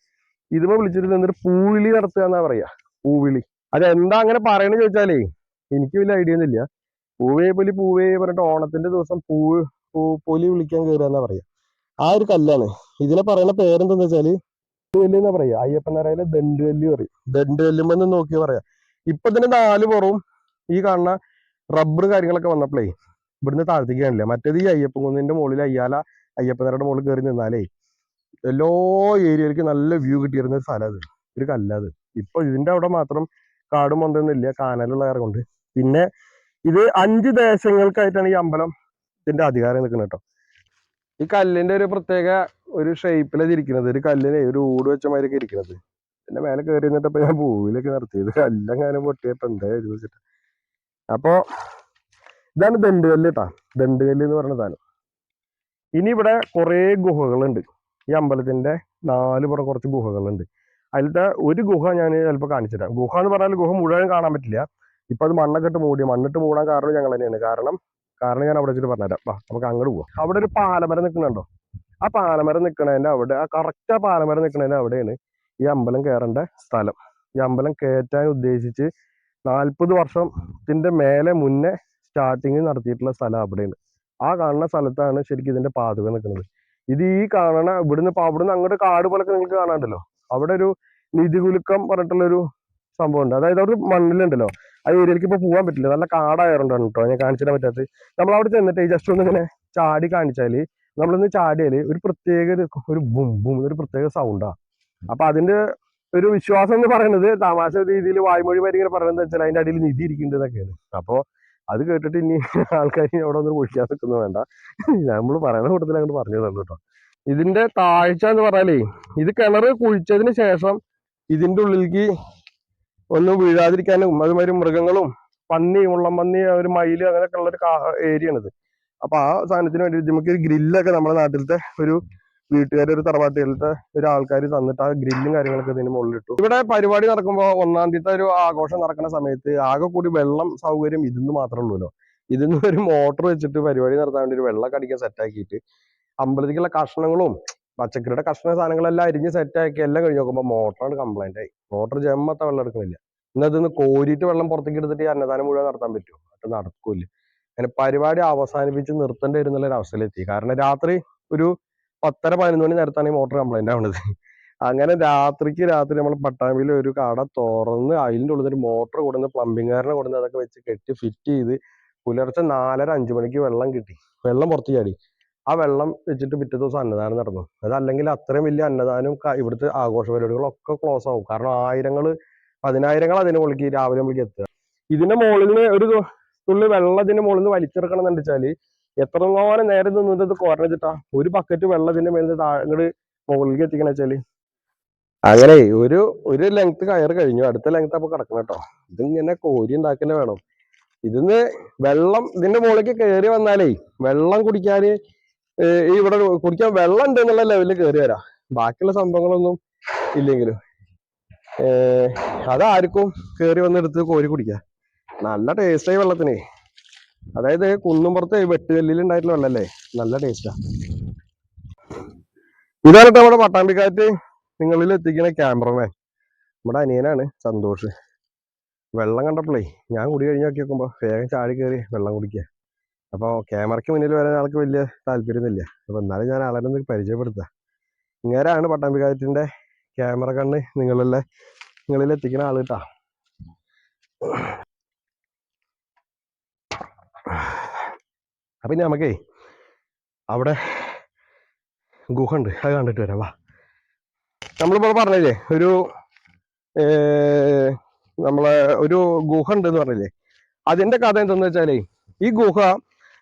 ഇതിപ്പോ വിളിച്ചിട്ട് നിന്നിട്ട് പൂവിളി നടത്തുക എന്നാ പറയാ. പൂവിളി അതെന്താ അങ്ങനെ പറയണെന്ന് ചോദിച്ചാലേ എനിക്ക് വലിയ ഐഡിയ ഒന്നുമില്ല. പൂവേ പറഞ്ഞിട്ട് ഓണത്തിന്റെ ദിവസം പൊലി വിളിക്കാൻ കയറുക എന്നാ പറയാ. ആ ഒരു കല്ലാണ്. ഇതിനെ പറയുന്ന പേരെന്താന്ന് വെച്ചാല് ദണ്ടുകല്ല് എന്നാ പറയാ. അയ്യപ്പനാരായാലും ദണ്ടുകല്ല് പറയും. ദണ്ടുകല്ലുമെന്ന് നോക്കി പറയാ. ഇപ്പൊ ഇതിന്റെ 4 പുറവും ഈ കാണുന്ന റബ്ബർ കാര്യങ്ങളൊക്കെ വന്നപ്പോഴേ ഇവിടുന്ന് താഴ്ത്തിക്ക് കാണില്ല. മറ്റേത് ഈ അയ്യപ്പൻ കുന്നിന്റെ മുകളിൽ അയ്യപ്പനാരുടെ മുകളിൽ കയറി നിന്നാലേ എല്ലാ ഏരിയയിലേക്ക് നല്ല വ്യൂ കിട്ടിയിരുന്ന ഒരു സ്ഥലം, അത് ഒരു കല്ലത്. ഇപ്പൊ ഇതിന്റെ അവിടെ മാത്രം കാടും പൊന്തൊന്നുമില്ല, കാനലുള്ള കാരണം കൊണ്ട്. പിന്നെ ഇത് 5 ദേശങ്ങൾക്കായിട്ടാണ് ഈ അമ്പലം ഇതിന്റെ അധികാരം നിൽക്കുന്നത് കേട്ടോ. ഈ കല്ലിന്റെ ഒരു പ്രത്യേക ഒരു ഷേപ്പിലത് ഇരിക്കുന്നത്. ഒരു കല്ലിനെ ഒരു ഊട് വെച്ച മാതിരിയൊക്കെ ഇരിക്കുന്നത്. പിന്നെ മേലെ കയറി നിന്നിട്ടപ്പോ ഞാൻ പൂവിലൊക്കെ നടത്തിയത്. കല്ലെങ്ങാനും പൊട്ടിയപ്പോ എന്തായിരുന്നു വെച്ചിട്ട്. അപ്പോ ഇതാണ് ദണ്ടുകല്ല് കേട്ടാ. ദണ്ടുകല്ല് എന്ന് പറഞ്ഞ സാധനം. ഇനി ഇവിടെ കുറെ ഗുഹകളുണ്ട്. ഈ അമ്പലത്തിന്റെ 4 പുറം കുറച്ച് ഗുഹകളുണ്ട്. അതിലത്തെ ഒരു ഗുഹ ഞാൻ ചിലപ്പോൾ കാണിച്ചുതരാം. ഗുഹ എന്ന് പറഞ്ഞാൽ ഗുഹ മുഴുവൻ കാണാൻ പറ്റില്ല. ഇപ്പൊ അത് മണ്ണിട്ട് മൂടാൻ കാരണം ഞങ്ങൾ തന്നെയാണ്. കാരണം ഞാൻ അവിടെ വെച്ചിട്ട് പറഞ്ഞുതരാം. നമുക്ക് അങ്ങോട്ട് പോവാം. അവിടെ ഒരു പാലമരം നിൽക്കുന്നുണ്ടോ? ആ പാലമരം നിൽക്കണതിന്റെ അവിടെ, ആ കറക്റ്റ് ആ പാലമരം നിൽക്കണതിന്റെ അവിടെയാണ് ഈ അമ്പലം കയറേണ്ട സ്ഥലം. ഈ അമ്പലം കയറ്റാൻ ഉദ്ദേശിച്ച് 40 വർഷത്തിന്റെ മേലെ മുന്നേ സ്റ്റാർട്ടിങ് നടത്തിയിട്ടുള്ള സ്ഥലം അവിടെയാണ്. ആ കാണുന്ന സ്ഥലത്താണ് ശരിക്കും ഇതിന്റെ പാതുക നിൽക്കുന്നത്. ഇത് ഈ കാണണ അവിടുന്ന് അങ്ങോട്ട് കാട് പോലൊക്കെ നിങ്ങൾക്ക് കാണാണ്ടല്ലോ. അവിടെ ഒരു നിധികുലുക്കം പറഞ്ഞിട്ടുള്ള ഒരു സംഭവം ഉണ്ട്. അതായത് അവിടെ മണ്ണിലുണ്ടല്ലോ, ആ ഏരിയയിലേക്ക് ഇപ്പൊ പോകാൻ പറ്റില്ല, നല്ല കാടായതുകൊണ്ടാണ് കേട്ടോ ഞാൻ കാണിച്ചിടാൻ പറ്റാത്തത്. നമ്മൾ അവിടെ ചെന്നിട്ട് ജസ്റ്റ് ഒന്ന് ഇങ്ങനെ ചാടി കാണിച്ചാല്, നമ്മളൊന്ന് ചാടിയാല് ഒരു പ്രത്യേക ഒരു ബും ബും ഒരു പ്രത്യേക സൗണ്ടാ. അപ്പൊ അതിന്റെ ഒരു വിശ്വാസം എന്ന് പറയുന്നത്, തമാശ രീതിയിൽ വായ്മൊഴി മാതിരി ഇങ്ങനെ പറയുന്നത് വെച്ചാൽ അതിന്റെ അടിയിൽ നിധി ഇരിക്കുന്നുണ്ട് എന്നൊക്കെയാണ്. അപ്പൊ അത് കേട്ടിട്ട് ഇനി ആൾക്കാർ അവിടെ ഒന്ന് കുഴിക്കാൻ നിൽക്കുന്നു വേണ്ട. നമ്മൾ പറയുന്ന കൂട്ടത്തിൽ അങ്ങോട്ട് പറഞ്ഞു തന്നു കേട്ടോ. ഇതിന്റെ താഴ്ച എന്ന് പറഞ്ഞാലേ, ഇത് കിണർ കുഴിച്ചതിന് ശേഷം ഇതിന്റെ ഉള്ളിലേക്ക് ഒന്നും വീഴാതിരിക്കാനും അതുമാതിരി മൃഗങ്ങളും മുള്ളം പന്നി, ഒരു മയില് അങ്ങനെയൊക്കെ ഉള്ള ഒരു ഏരിയ ആണിത്. അപ്പൊ ആ സാധനത്തിന് വേണ്ടി നമുക്ക് ഒരു ഗ്രില്ലൊക്കെ നമ്മുടെ നാട്ടിലത്തെ ഒരു വീട്ടുകാരെ, ഒരു തറവാട്ടിലത്തെ ഒരു ആൾക്കാർ തന്നിട്ട് ആ ഗ്രില്ലും കാര്യങ്ങളൊക്കെ ഇതിന് മുകളിലിട്ടു. ഇവിടെ പരിപാടി നടക്കുമ്പോൾ 1-ാം തീയതി ഒരു ആഘോഷം നടക്കുന്ന സമയത്ത് ആകെ കൂടി വെള്ളം സൗകര്യം ഇതിന്ന് മാത്രമേ ഉള്ളൂല്ലോ. ഇതിന്ന് ഒരു മോട്ടർ വെച്ചിട്ട് പരിപാടി നടത്താൻ വേണ്ടി ഒരു വെള്ളം അടിക്കാൻ സെറ്റാക്കിയിട്ട് അമ്പലത്തിലുള്ള കഷ്ണങ്ങളും പച്ചക്കറിയുടെ കഷ്ണ സാധനങ്ങളെല്ലാം അരിഞ്ഞ് സെറ്റാക്കി എല്ലാം കഴിഞ്ഞ് നോക്കുമ്പോൾ മോട്ടറാണ് കംപ്ലൈന്റ് ആയി. മോട്ടർ ജമ്മത്ത വെള്ളം എടുക്കുന്നില്ല. ഇന്നതൊന്ന് കോരിയിട്ട് വെള്ളം പുറത്തേക്ക് എടുത്തിട്ട് ഈ അന്നദാനം മുഴുവൻ നടത്താൻ പറ്റുമോ? അത് നടക്കൂല. അങ്ങനെ പരിപാടി അവസാനിപ്പിച്ച് നിർത്തേണ്ടി വരുന്നുള്ള ഒരു അവസ്ഥയിലെത്തി. കാരണം രാത്രി ഒരു 10:30-11 മണി നേരത്താണ് ഈ മോട്ടർ കംപ്ലൈന്റ് ആവുന്നത്. അങ്ങനെ രാത്രി നമ്മൾ പട്ടാമ്പിയിൽ ഒരു കട തുറന്ന് അതിൻ്റെ ഉള്ളിൽ ഒരു മോട്ടർ കൊടുന്ന് പ്ലംബിംഗുകാരനെ കൊടുന്ന് അതൊക്കെ വെച്ച് കെട്ടി ഫിറ്റ് ചെയ്ത് പുലർച്ചെ 4:30-5 മണിക്ക് വെള്ളം കിട്ടി. വെള്ളം പുറത്ത് ചാടി. ആ വെള്ളം വെച്ചിട്ട് പിറ്റേ ദിവസം അന്നദാനം നടന്നു. അതല്ലെങ്കിൽ അത്രയും വലിയ അന്നദാനം ഇവിടുത്തെ ആഘോഷ പരിപാടികളൊക്കെ ക്ലോസ് ആവും. കാരണം പതിനായിരങ്ങൾ അതിന് മുകളിലേക്ക് രാവിലെ മുകളിലേക്ക് എത്തുക. ഇതിന്റെ മുകളിൽ നിന്ന് ഒരു തുള്ളി വെള്ളം ഇതിന്റെ മുകളിൽ നിന്ന് വലിച്ചെടുക്കണം എന്ന് വെച്ചാൽ എത്രത്തോളം നേരം നിന്നിട്ട് ഇത് കുറഞ്ഞിട്ടാ ഒരു ബക്കറ്റ് വെള്ളം ഇതിന്റെ മേലിൽ അങ്ങോട്ട് മുകളിലേക്ക് എത്തിക്കണ വെച്ചാല് അങ്ങനെ ഒരു ലെങ്ത് കയറ് കഴിഞ്ഞു. അടുത്ത ലെങ്ത് അപ്പൊ കിടക്കണം കേട്ടോ. ഇതിങ്ങനെ കോരി ഉണ്ടാക്കന്നെ വേണം. ഇതിന്ന് വെള്ളം ഇതിന്റെ മുകളിലേക്ക് കയറി വന്നാലേ വെള്ളം കുടിക്കാന് ഇവിടെ കുടിക്കാൻ വെള്ളം ഉണ്ട് എന്നുള്ള ലെവലിൽ കയറി വരാം. ബാക്കിയുള്ള സംഭവങ്ങളൊന്നും ഇല്ലെങ്കിലും അതാർക്കും കയറി വന്നെടുത്ത് കോരി കുടിക്കാം. നല്ല ടേസ്റ്റായി വെള്ളത്തിനെ. അതായത് കുന്നുംപുറത്ത് വെട്ടുകല്ലിൽ ഉണ്ടായിട്ടുള്ള വെള്ളല്ലേ, നല്ല ടേസ്റ്റാ. ഇതാണ് നമ്മുടെ പട്ടാമ്പിക്കാറ്റ് നിങ്ങളിൽ എത്തിക്കുന്ന ക്യാമറമാൻ. നമ്മുടെ അനിയനാണ് സന്തോഷ്. വെള്ളം കണ്ടപ്പോഴേ ഞാൻ കുടി കഴിഞ്ഞ് നോക്കി നോക്കുമ്പോൾ വേഗം ചാടി കയറി വെള്ളം കുടിക്കുക. അപ്പോൾ ക്യാമറയ്ക്ക് മുന്നിൽ വരാൻ ആൾക്ക് വലിയ താല്പര്യമൊന്നുമില്ല. അപ്പോൾ എന്നാലും ഞാൻ ആളെ ഒന്ന് പരിചയപ്പെടുത്താം. ഇങ്ങനെയാണ് പട്ടാമ്പിക്കാറ്റിന്റെ ക്യാമറ കണ്ണ് നിങ്ങളിൽ എത്തിക്കുന്ന ആള് കേട്ടാ. അപ്പൊ ഇനി നമുക്കേ അവിടെ ഗുഹ ഉണ്ട്, അത് കണ്ടിട്ട് വരാം. വാ. നമ്മളിപ്പോൾ പറഞ്ഞില്ലേ നമ്മളെ ഒരു ഗുഹ ഉണ്ട് എന്ന് പറഞ്ഞില്ലേ. അതിന്റെ കഥ എന്തെന്ന് വെച്ചാലേ ഈ ഗുഹ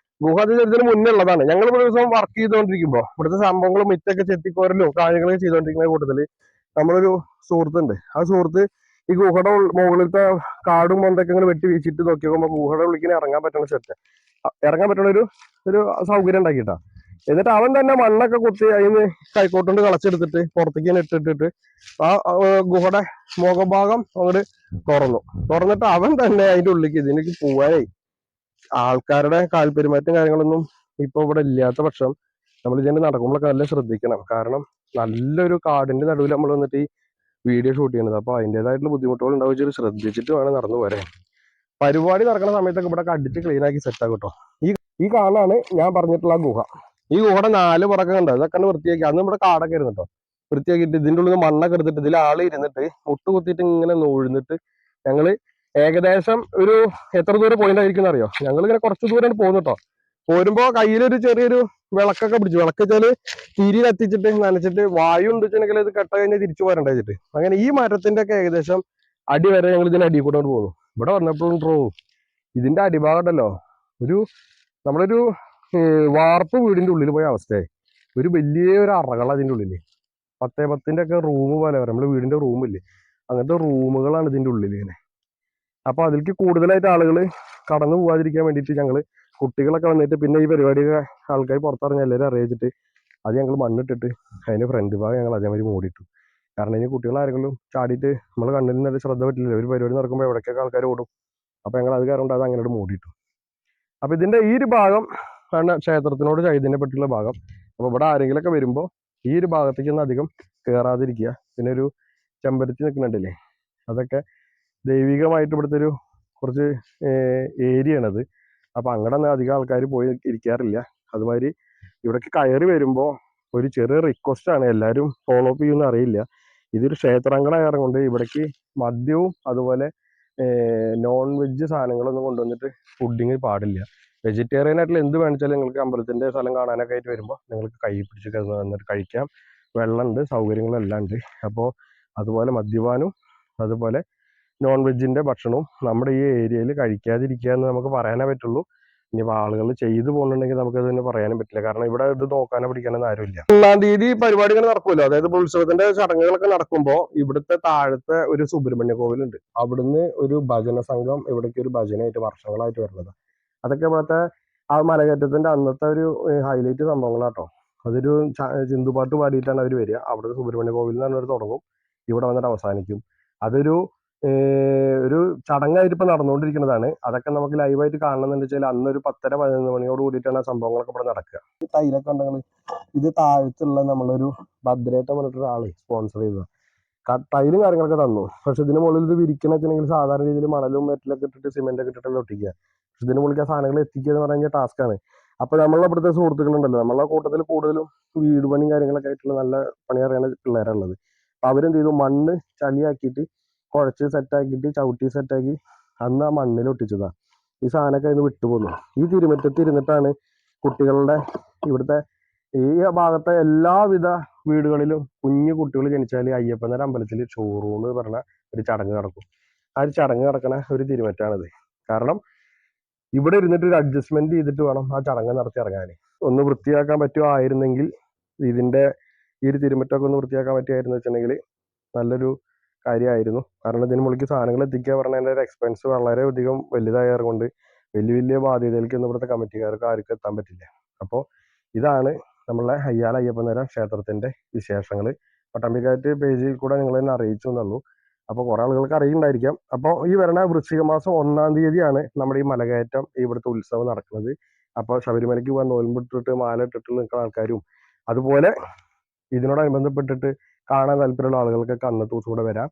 ഇതിന് മുന്നേ ഉള്ളതാണ്. ഞങ്ങൾ ഒരു ദിവസം വർക്ക് ചെയ്തുകൊണ്ടിരിക്കുമ്പോൾ ഇവിടുത്തെ സംഭവങ്ങളും മിറ്റൊക്കെ ചെത്തിക്കോരലും കാര്യങ്ങളൊക്കെ ചെയ്തുകൊണ്ടിരിക്കുന്ന കൂട്ടത്തിൽ നമ്മളൊരു സുഹൃത്തുണ്ട്. ആ സുഹൃത്ത് ഈ ഗുഹയുടെ മുകളിലത്തെ കാടും മൊന്തൊക്കെ ഇങ്ങനെ വെട്ടി വീശിട്ട് നോക്കി നോക്കുമ്പോൾ ഗുഹയുടെ ഉള്ളിൽ ഇറങ്ങാൻ പറ്റുന്ന ഒരു സൗകര്യം ഉണ്ടാക്കിയിട്ടാ. എന്നിട്ട് അവൻ തന്നെ മണ്ണൊക്കെ കുത്തി അതിന് കൈക്കോട്ടുണ്ട് കളച്ചെടുത്തിട്ട് പുറത്തേക്ക് ഇട്ടിട്ട് ആ ഗുഹയുടെ മുഖഭാഗം അങ്ങോട്ട് തുറന്നിട്ട് അവൻ തന്നെ അതിന്റെ ഉള്ളിലേക്ക് ഇതിലേക്ക് പോവാനേ ആൾക്കാരുടെ കാൽപെരുമാറ്റം കാര്യങ്ങളൊന്നും ഇപ്പൊ ഇവിടെ ഇല്ലാത്ത പക്ഷം നമ്മൾ ഇതിന്റെ നടക്കുമ്പോഴൊക്കെ നല്ല ശ്രദ്ധിക്കണം. കാരണം നല്ലൊരു കാടിന്റെ നടുവിൽ നമ്മൾ വന്നിട്ട് ഈ വീഡിയോ ഷൂട്ട് ചെയ്യുന്നത്. അപ്പൊ അതിൻ്റെതായിട്ടുള്ള ബുദ്ധിമുട്ടുകൾ ഉണ്ടാവും. ശ്രദ്ധിച്ചിട്ട് വേണം നടന്നു പോരാൻ. പരിപാടി നടക്കുന്ന സമയത്തൊക്കെ ഇവിടെ അടിച്ച് ക്ലീൻ ആക്കി സെറ്റ് ആക്കും കേട്ടോ. ഈ കാണാണ് ഞാൻ പറഞ്ഞിട്ടുള്ള ഗുഹ. ഈ ഗുഹയുടെ 4 പുറക്കം കണ്ടോ, ഇതൊക്കെ വൃത്തിയാക്കി. അന്ന് ഇവിടെ കാടൊക്കെ ഇരുന്നു കേട്ടോ. വൃത്തിയാക്കിയിട്ട് ഇതിൻ്റെ ഉള്ളിൽ നിന്ന് മണ്ണൊക്കെ എടുത്തിട്ട് ഇതിൽ ആള് ഇരുന്നിട്ട് മുട്ട് കുത്തിയിട്ട് ഇങ്ങനെ നൂഴ്ന്നിട്ട് ഞങ്ങള് ഏകദേശം ഒരു എത്ര ദൂരം പോയിന്റ് ആയിരിക്കും അറിയോ. ഞങ്ങൾ ഇങ്ങനെ കുറച്ച് ദൂരം പോകുന്നു കേട്ടോ. പോരുമ്പോ കയ്യിലൊരു ചെറിയൊരു വിളക്കൊക്കെ പിടിച്ചു. വിളക്ക് വെച്ചാല് തിരി കത്തിച്ചിട്ട് നനച്ചിട്ട് വായു ഉണ്ടെങ്കിൽ ഇത് കെട്ട കഴിഞ്ഞാൽ തിരിച്ചു പോരണ്ട വെച്ചിട്ട് അങ്ങനെ ഈ മരത്തിന്റെ ഒക്കെ ഏകദേശം അടി വരെ ഞങ്ങൾ ഇതിന്റെ അടി കൂടെ പോകുന്നു. ഇവിടെ വന്നപ്പോഴും ഇതിന്റെ അടിഭാഗം ഉണ്ടല്ലോ, നമ്മളൊരു വാർപ്പ് വീടിന്റെ ഉള്ളിൽ പോയ അവസ്ഥയായി. ഒരു വലിയൊരു അറകൾ അതിന്റെ ഉള്ളില് 10-10 ഒക്കെ റൂം പോലെ വരാം. നമ്മള് വീടിന്റെ റൂമില്ലേ, അങ്ങനത്തെ റൂമുകളാണ് ഇതിന്റെ ഉള്ളിൽ ഇങ്ങനെ. അപ്പൊ അതിലേക്ക് കൂടുതലായിട്ട് ആളുകൾ കടന്നു പോകാതിരിക്കാൻ വേണ്ടിയിട്ട് ഞങ്ങള് കുട്ടികളൊക്കെ വന്നിട്ട് പിന്നെ ഈ പരിപാടിയൊക്കെ ആൾക്കാർ പുറത്തിറങ്ങി എല്ലാവരും അറിയിച്ചിട്ട് അത് ഞങ്ങൾ മണ്ണിട്ടിട്ട് അതിന്റെ ഫ്രണ്ട് ഭാഗം ഞങ്ങൾ അതേമാതിരി മൂടിയിട്ടു. കാരണം ഇനി കുട്ടികൾ ആരെങ്കിലും ചാടിയിട്ട് നമ്മൾ കണ്ണിൽ നിന്ന് ശ്രദ്ധ പറ്റില്ല. ഒരു പരിപാടി നടക്കുമ്പോൾ എവിടേക്കൊക്കെ ആൾക്കാർ ഓടും. അപ്പൊ ഞങ്ങൾ അത് കാരണം അത് അങ്ങനെ മൂടിയിട്ടു. അപ്പൊ ഇതിന്റെ ഈ ഒരു ഭാഗം ആണ് ക്ഷേത്രത്തിനോട് ചൈതന്യപ്പെട്ടുള്ള ഭാഗം. അപ്പൊ ഇവിടെ ആരെങ്കിലൊക്കെ വരുമ്പോൾ ഈ ഒരു ഭാഗത്തേക്കൊന്നും അധികം കയറാതിരിക്കുക. പിന്നെ ഒരു ചെമ്പരത്തി നിൽക്കുന്നുണ്ടല്ലേ, അതൊക്കെ ദൈവികമായിട്ട് ഇവിടുത്തെ ഒരു കുറച്ച് ഏരിയ ആണത്. അപ്പൊ അങ്ങടെ അധികം ആൾക്കാർ പോയി ഇരിക്കാറില്ല. അതുമാതിരി ഇവിടേക്ക് കയറി വരുമ്പോൾ ഒരു ചെറിയ റിക്വസ്റ്റ് ആണ്, എല്ലാവരും ഫോളോ അപ്പ് ചെയ്യുമെന്ന് അറിയില്ല. ഇതൊരു ക്ഷേത്രാങ്കണമായത് കൊണ്ട് ഇവിടേക്ക് മദ്യവും അതുപോലെ നോൺ വെജ് സാധനങ്ങളൊന്നും കൊണ്ടുവന്നിട്ട് ഫുഡിങ് പാടില്ല. വെജിറ്റേറിയൻ ആയിട്ടുള്ള എന്ത് വേണിച്ചാലും നിങ്ങൾക്ക് അമ്പലത്തിന്റെ സ്ഥലം കാണാനൊക്കെ ആയിട്ട് വരുമ്പോൾ നിങ്ങൾക്ക് കൈ പിടിച്ച് വന്നിട്ട് കഴിക്കാം. വെള്ളമുണ്ട്, സൗകര്യങ്ങളെല്ലാം ഉണ്ട്. അപ്പോൾ അതുപോലെ മദ്യപാനും അതുപോലെ നോൺ വെജിന്റെ ഭക്ഷണവും നമ്മുടെ ഈ ഏരിയയിൽ കഴിക്കാതിരിക്കുക എന്ന് നമുക്ക് പറയാനേ പറ്റുള്ളൂ. ഇനിയിപ്പോൾ ആളുകൾ ചെയ്തു പോകുന്നുണ്ടെങ്കിൽ നമുക്ക് അതിന് പറയാനും പറ്റില്ല. കാരണം ഇവിടെ ഇത് നോക്കാനോ പിടിക്കാനൊന്നും ആരുമില്ല. 1-ാം തീയതി പരിപാടികൾ നടക്കുമല്ലോ, അതായത് ഉത്സവത്തിന്റെ ചടങ്ങുകളൊക്കെ നടക്കുമ്പോൾ ഇവിടുത്തെ താഴത്തെ ഒരു സുബ്രഹ്മണ്യ കോവിലുണ്ട്. അവിടുന്ന് ഒരു ഭജന സംഘം ഇവിടേക്ക് ഒരു ഭജനയായിട്ട് വർഷങ്ങളായിട്ട് വരുന്നത്. അതൊക്കെ ഇവിടുത്തെ ആ മലകയറ്റത്തിന്റെ അന്നത്തെ ഒരു ഹൈലൈറ്റ് സംഭവങ്ങളാട്ടോ. അതൊരു ചിന്തുപാട്ട് പാടിയിട്ടാണ് അവർ വരിക. അവിടുത്തെ സുബ്രഹ്മണ്യ കോവിൽ നിന്ന് പറഞ്ഞവർ തുടങ്ങും, ഇവിടെ വന്നിട്ട് അവസാനിക്കും. അതൊരു ചടങ്ങായിട്ട് ഇപ്പൊ നടന്നുകൊണ്ടിരിക്കുന്നതാണ്. അതൊക്കെ നമുക്ക് ലൈവായിട്ട് കാണണമെന്ന് വെച്ചാൽ അന്നൊരു 10-11 മണിയോട് കൂടിയിട്ടാണ് ആ സംഭവങ്ങളൊക്കെ ഇവിടെ നടക്കുക. ഈ തൈലൊക്കെ ഉണ്ടെങ്കിൽ ഇത് താഴത്തുള്ള നമ്മളൊരു ഭദ്രേട്ട പറഞ്ഞിട്ടൊരു ആളെ സ്പോൺസർ ചെയ്തത് ടൈലും കാര്യങ്ങളൊക്കെ തന്നു. പക്ഷെ ഇതിന് മുകളിൽ ഇത് വിരിക്കണ വെച്ചിട്ടുണ്ടെങ്കിൽ സാധാരണ രീതിയിൽ മണലും മെറ്റലൊക്കെ ഇട്ടിട്ട് സിമെന്റ് ഒക്കെ ഇട്ടിട്ടല്ല ഒട്ടിക്കുക. പക്ഷെ ഇതിന് മുകളിൽ ആ സാധനങ്ങൾ എത്തിക്കുക എന്ന് പറഞ്ഞാൽ ടാസ്ക്കാണ്. അപ്പൊ നമ്മളെ ഇവിടുത്തെ സുഹൃത്തുക്കളുണ്ടല്ലോ, നമ്മളെ കൂട്ടത്തിൽ കൂടുതലും വീട് പണിയും കാര്യങ്ങളൊക്കെ ആയിട്ടുള്ള നല്ല പണി അറിയുന്ന പിള്ളേരുള്ളത്. അവരെന്ത് ചെയ്തു, മണ്ണ് ചളിയാക്കിയിട്ട് കുഴച്ച് സെറ്റാക്കിയിട്ട് ചവിട്ടി സെറ്റാക്കി അന്ന് ആ മണ്ണിൽ ഒട്ടിച്ചതാ. ഈ സാധനമൊക്കെ അതിന് വിട്ടുപോന്നു. ഈ തിരുമുറ്റത്ത് ഇരുന്നിട്ടാണ് കുട്ടികളുടെ ഇവിടുത്തെ ഈ ഭാഗത്തെ എല്ലാവിധ വീടുകളിലും കുഞ്ഞു കുട്ടികൾ ജനിച്ചാൽ അയ്യപ്പനര അമ്പലത്തിൽ ചോറൂണ് പറഞ്ഞ ഒരു ചടങ്ങ് നടക്കും. ആ ഒരു ചടങ്ങ് നടക്കണ ഒരു തിരുമറ്റാണിത്. കാരണം ഇവിടെ ഇരുന്നിട്ട് ഒരു അഡ്ജസ്റ്റ്മെന്റ് ചെയ്തിട്ട് വേണം ആ ചടങ്ങ് നടത്തി ഇറങ്ങാൻ. ഒന്ന് വൃത്തിയാക്കാൻ പറ്റുമായിരുന്നെങ്കിൽ, ഇതിന്റെ ഈ ഒരു തിരുമറ്റമൊക്കെ ഒന്ന് വൃത്തിയാക്കാൻ പറ്റുമായിരുന്നു വെച്ചിട്ടുണ്ടെങ്കിൽ നല്ലൊരു കാര്യമായിരുന്നു. കാരണം ഇതിന് മുകളിലേക്ക് സാധനങ്ങൾ എത്തിക്കുക പറഞ്ഞതിൻ്റെ ഒരു എക്സ്പെൻസ് വളരെയധികം വലുതായതുകൊണ്ട് വലിയ വലിയ ബാധ്യതയിലേക്കൊന്നും ഇവിടുത്തെ കമ്മിറ്റിക്കാർക്ക് ആർക്കും എത്താൻ പറ്റില്ല. അപ്പോൾ ഇതാണ് നമ്മളെ അയ്യാല അയ്യപ്പനര ക്ഷേത്രത്തിന്റെ വിശേഷങ്ങൾ. പട്ടാമ്പിക്കാറ്റ് പേജിൽ കൂടെ നിങ്ങൾ തന്നെ അറിയിച്ചു എന്നുള്ളൂ. അപ്പോൾ കുറെ ആളുകൾക്ക് അറിയുന്നുണ്ടായിരിക്കാം. അപ്പോൾ ഈ വരുന്ന വൃശ്ചിക മാസം 1-ാം തീയതിയാണ് നമ്മുടെ ഈ മലകയറ്റം ഇവിടുത്തെ ഉത്സവം നടക്കുന്നത്. അപ്പോൾ ശബരിമലയ്ക്ക് പോകാൻ നോൽമ്പിട്ടിട്ട് മാല ഇട്ടിട്ട് നിൽക്കുന്ന ആൾക്കാരും അതുപോലെ ഇതിനോടനുബന്ധപ്പെട്ടിട്ട് കാണാൻ താല്പര്യമുള്ള ആളുകൾക്കൊക്കെ അന്നത്തെ ദിവസം കൂടെ വരാം.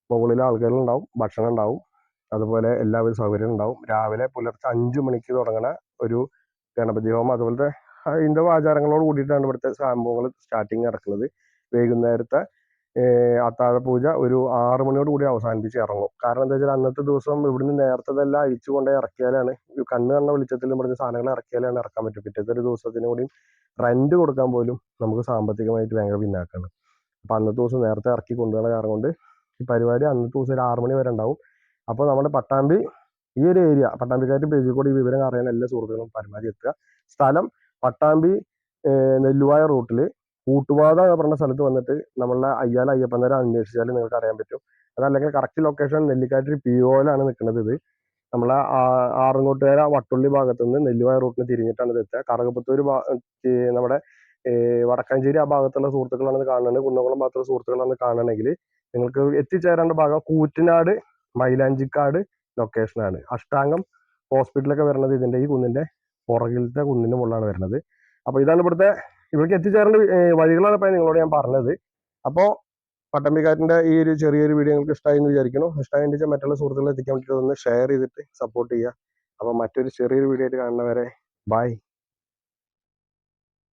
മുകളിൽ ആൾക്കാരുണ്ടാവും, ഭക്ഷണം ഉണ്ടാവും, അതുപോലെ എല്ലാവിധ സൗകര്യം ഉണ്ടാവും. രാവിലെ പുലർച്ചെ 5 മണിക്ക് തുടങ്ങുന്ന ഒരു ഗണപതി ഹോമം അതുപോലത്തെ ഹൈന്ദവ ആചാരങ്ങളോട് കൂടിയിട്ടാണ് ഇവിടുത്തെ സംഭവങ്ങൾ സ്റ്റാർട്ടിങ് നടക്കുന്നത്. വൈകുന്നേരത്തെ അത്താഴ പൂജ ഒരു 6 മണിയോട് കൂടി അവസാനിപ്പിച്ച് ഇറങ്ങും. കാരണം എന്താ വെച്ചാൽ അന്നത്തെ ദിവസം ഇവിടുന്ന് നേരത്തെല്ലാം അഴിച്ചു കൊണ്ട് ഇറക്കിയാലാണ്, കണ്ണ് കണ്ട വെളിച്ചത്തിൽ ഇവിടുന്ന് സാധനങ്ങൾ ഇറക്കിയാലാണ് ഇറക്കാൻ പറ്റും. പിറ്റത്തെ ഒരു ദിവസത്തിന് കൂടി റെന്റ് കൊടുക്കാൻ പോലും നമുക്ക് സാമ്പത്തികമായിട്ട് ഭയങ്കര പിന്നാക്കാണ്. അപ്പൊ അന്നത്തെ ദിവസം നേരത്തെ ഇറക്കി കൊണ്ടുപോകുന്ന കാരണം കൊണ്ട് ഈ പരിപാടി അന്നത്തെ ദിവസം ഒരു 6 മണി വരെ ഉണ്ടാവും. അപ്പോൾ നമ്മുടെ പട്ടാമ്പി ഈ ഒരു ഏരിയ, പട്ടാമ്പിക്കാറ്റ് പേജിൽ കൂടി ഈ വിവരം അറിയാൻ എല്ലാ സുഹൃത്തുക്കളും പരമാവധി എത്തുക. സ്ഥലം പട്ടാമ്പി നെല്ലുവായ റൂട്ടിൽ കൂട്ടുപാത എന്ന് പറഞ്ഞ സ്ഥലത്ത് വന്നിട്ട് നമ്മളുടെ അയ്യാല അയ്യപ്പനര അന്വേഷിച്ചാൽ നിങ്ങൾക്ക് അറിയാൻ പറ്റും. അതല്ലെങ്കിൽ കറക്റ്റ് ലൊക്കേഷൻ നെല്ലിക്കാറ്റ് POയിലാണ് നിൽക്കുന്നത്. ഇത് നമ്മളെ ആറങ്ങോട്ടുകര വട്ടുള്ളി ഭാഗത്തു നിന്ന് നെല്ലുവായ റൂട്ടിന് തിരിഞ്ഞിട്ടാണ് ഇത് എത്തുക. കറുകപ്പത്തൂർ നമ്മുടെ വടക്കാഞ്ചേരി ആ ഭാഗത്തുള്ള സുഹൃത്തുക്കളാണ് കാണുന്നത്, കുന്നംകുളം ഭാഗത്തുള്ള സുഹൃത്തുക്കളാണ് കാണണമെങ്കിൽ നിങ്ങൾക്ക് എത്തിച്ചേരേണ്ട ഭാഗം കൂറ്റനാട് മൈലാഞ്ചിക്കാട് ലൊക്കേഷനാണ്. അഷ്ടാംഗം ഹോസ്പിറ്റലൊക്കെ വരുന്നത് ഇതിന്റെ ഈ കുന്നിന്റെ പുറകിലത്തെ കുന്നിന്റെ മുകളിലാണ് വരുന്നത്. അപ്പൊ ഇതാണ് ഇവിടേക്ക് എത്തിച്ചേരേണ്ട വഴികളാണ് ഇപ്പൊ നിങ്ങളോട് ഞാൻ പറഞ്ഞത്. അപ്പോൾ പട്ടമ്പിക്കാറ്റിന്റെ ഈ ഒരു ചെറിയൊരു വീഡിയോ നിങ്ങൾക്ക് ഇഷ്ടമായി എന്ന് വിചാരിക്കുന്നു. ഇഷ്ടമായി വെച്ചാൽ മറ്റുള്ള സുഹൃത്തുക്കളെ എത്തിക്കാൻ വേണ്ടിയിട്ട് ഒന്ന് ഷെയർ ചെയ്തിട്ട് സപ്പോർട്ട് ചെയ്യുക. അപ്പൊ മറ്റൊരു ചെറിയൊരു വീഡിയോ ആയിട്ട് കാണുന്നവരെ ബൈ.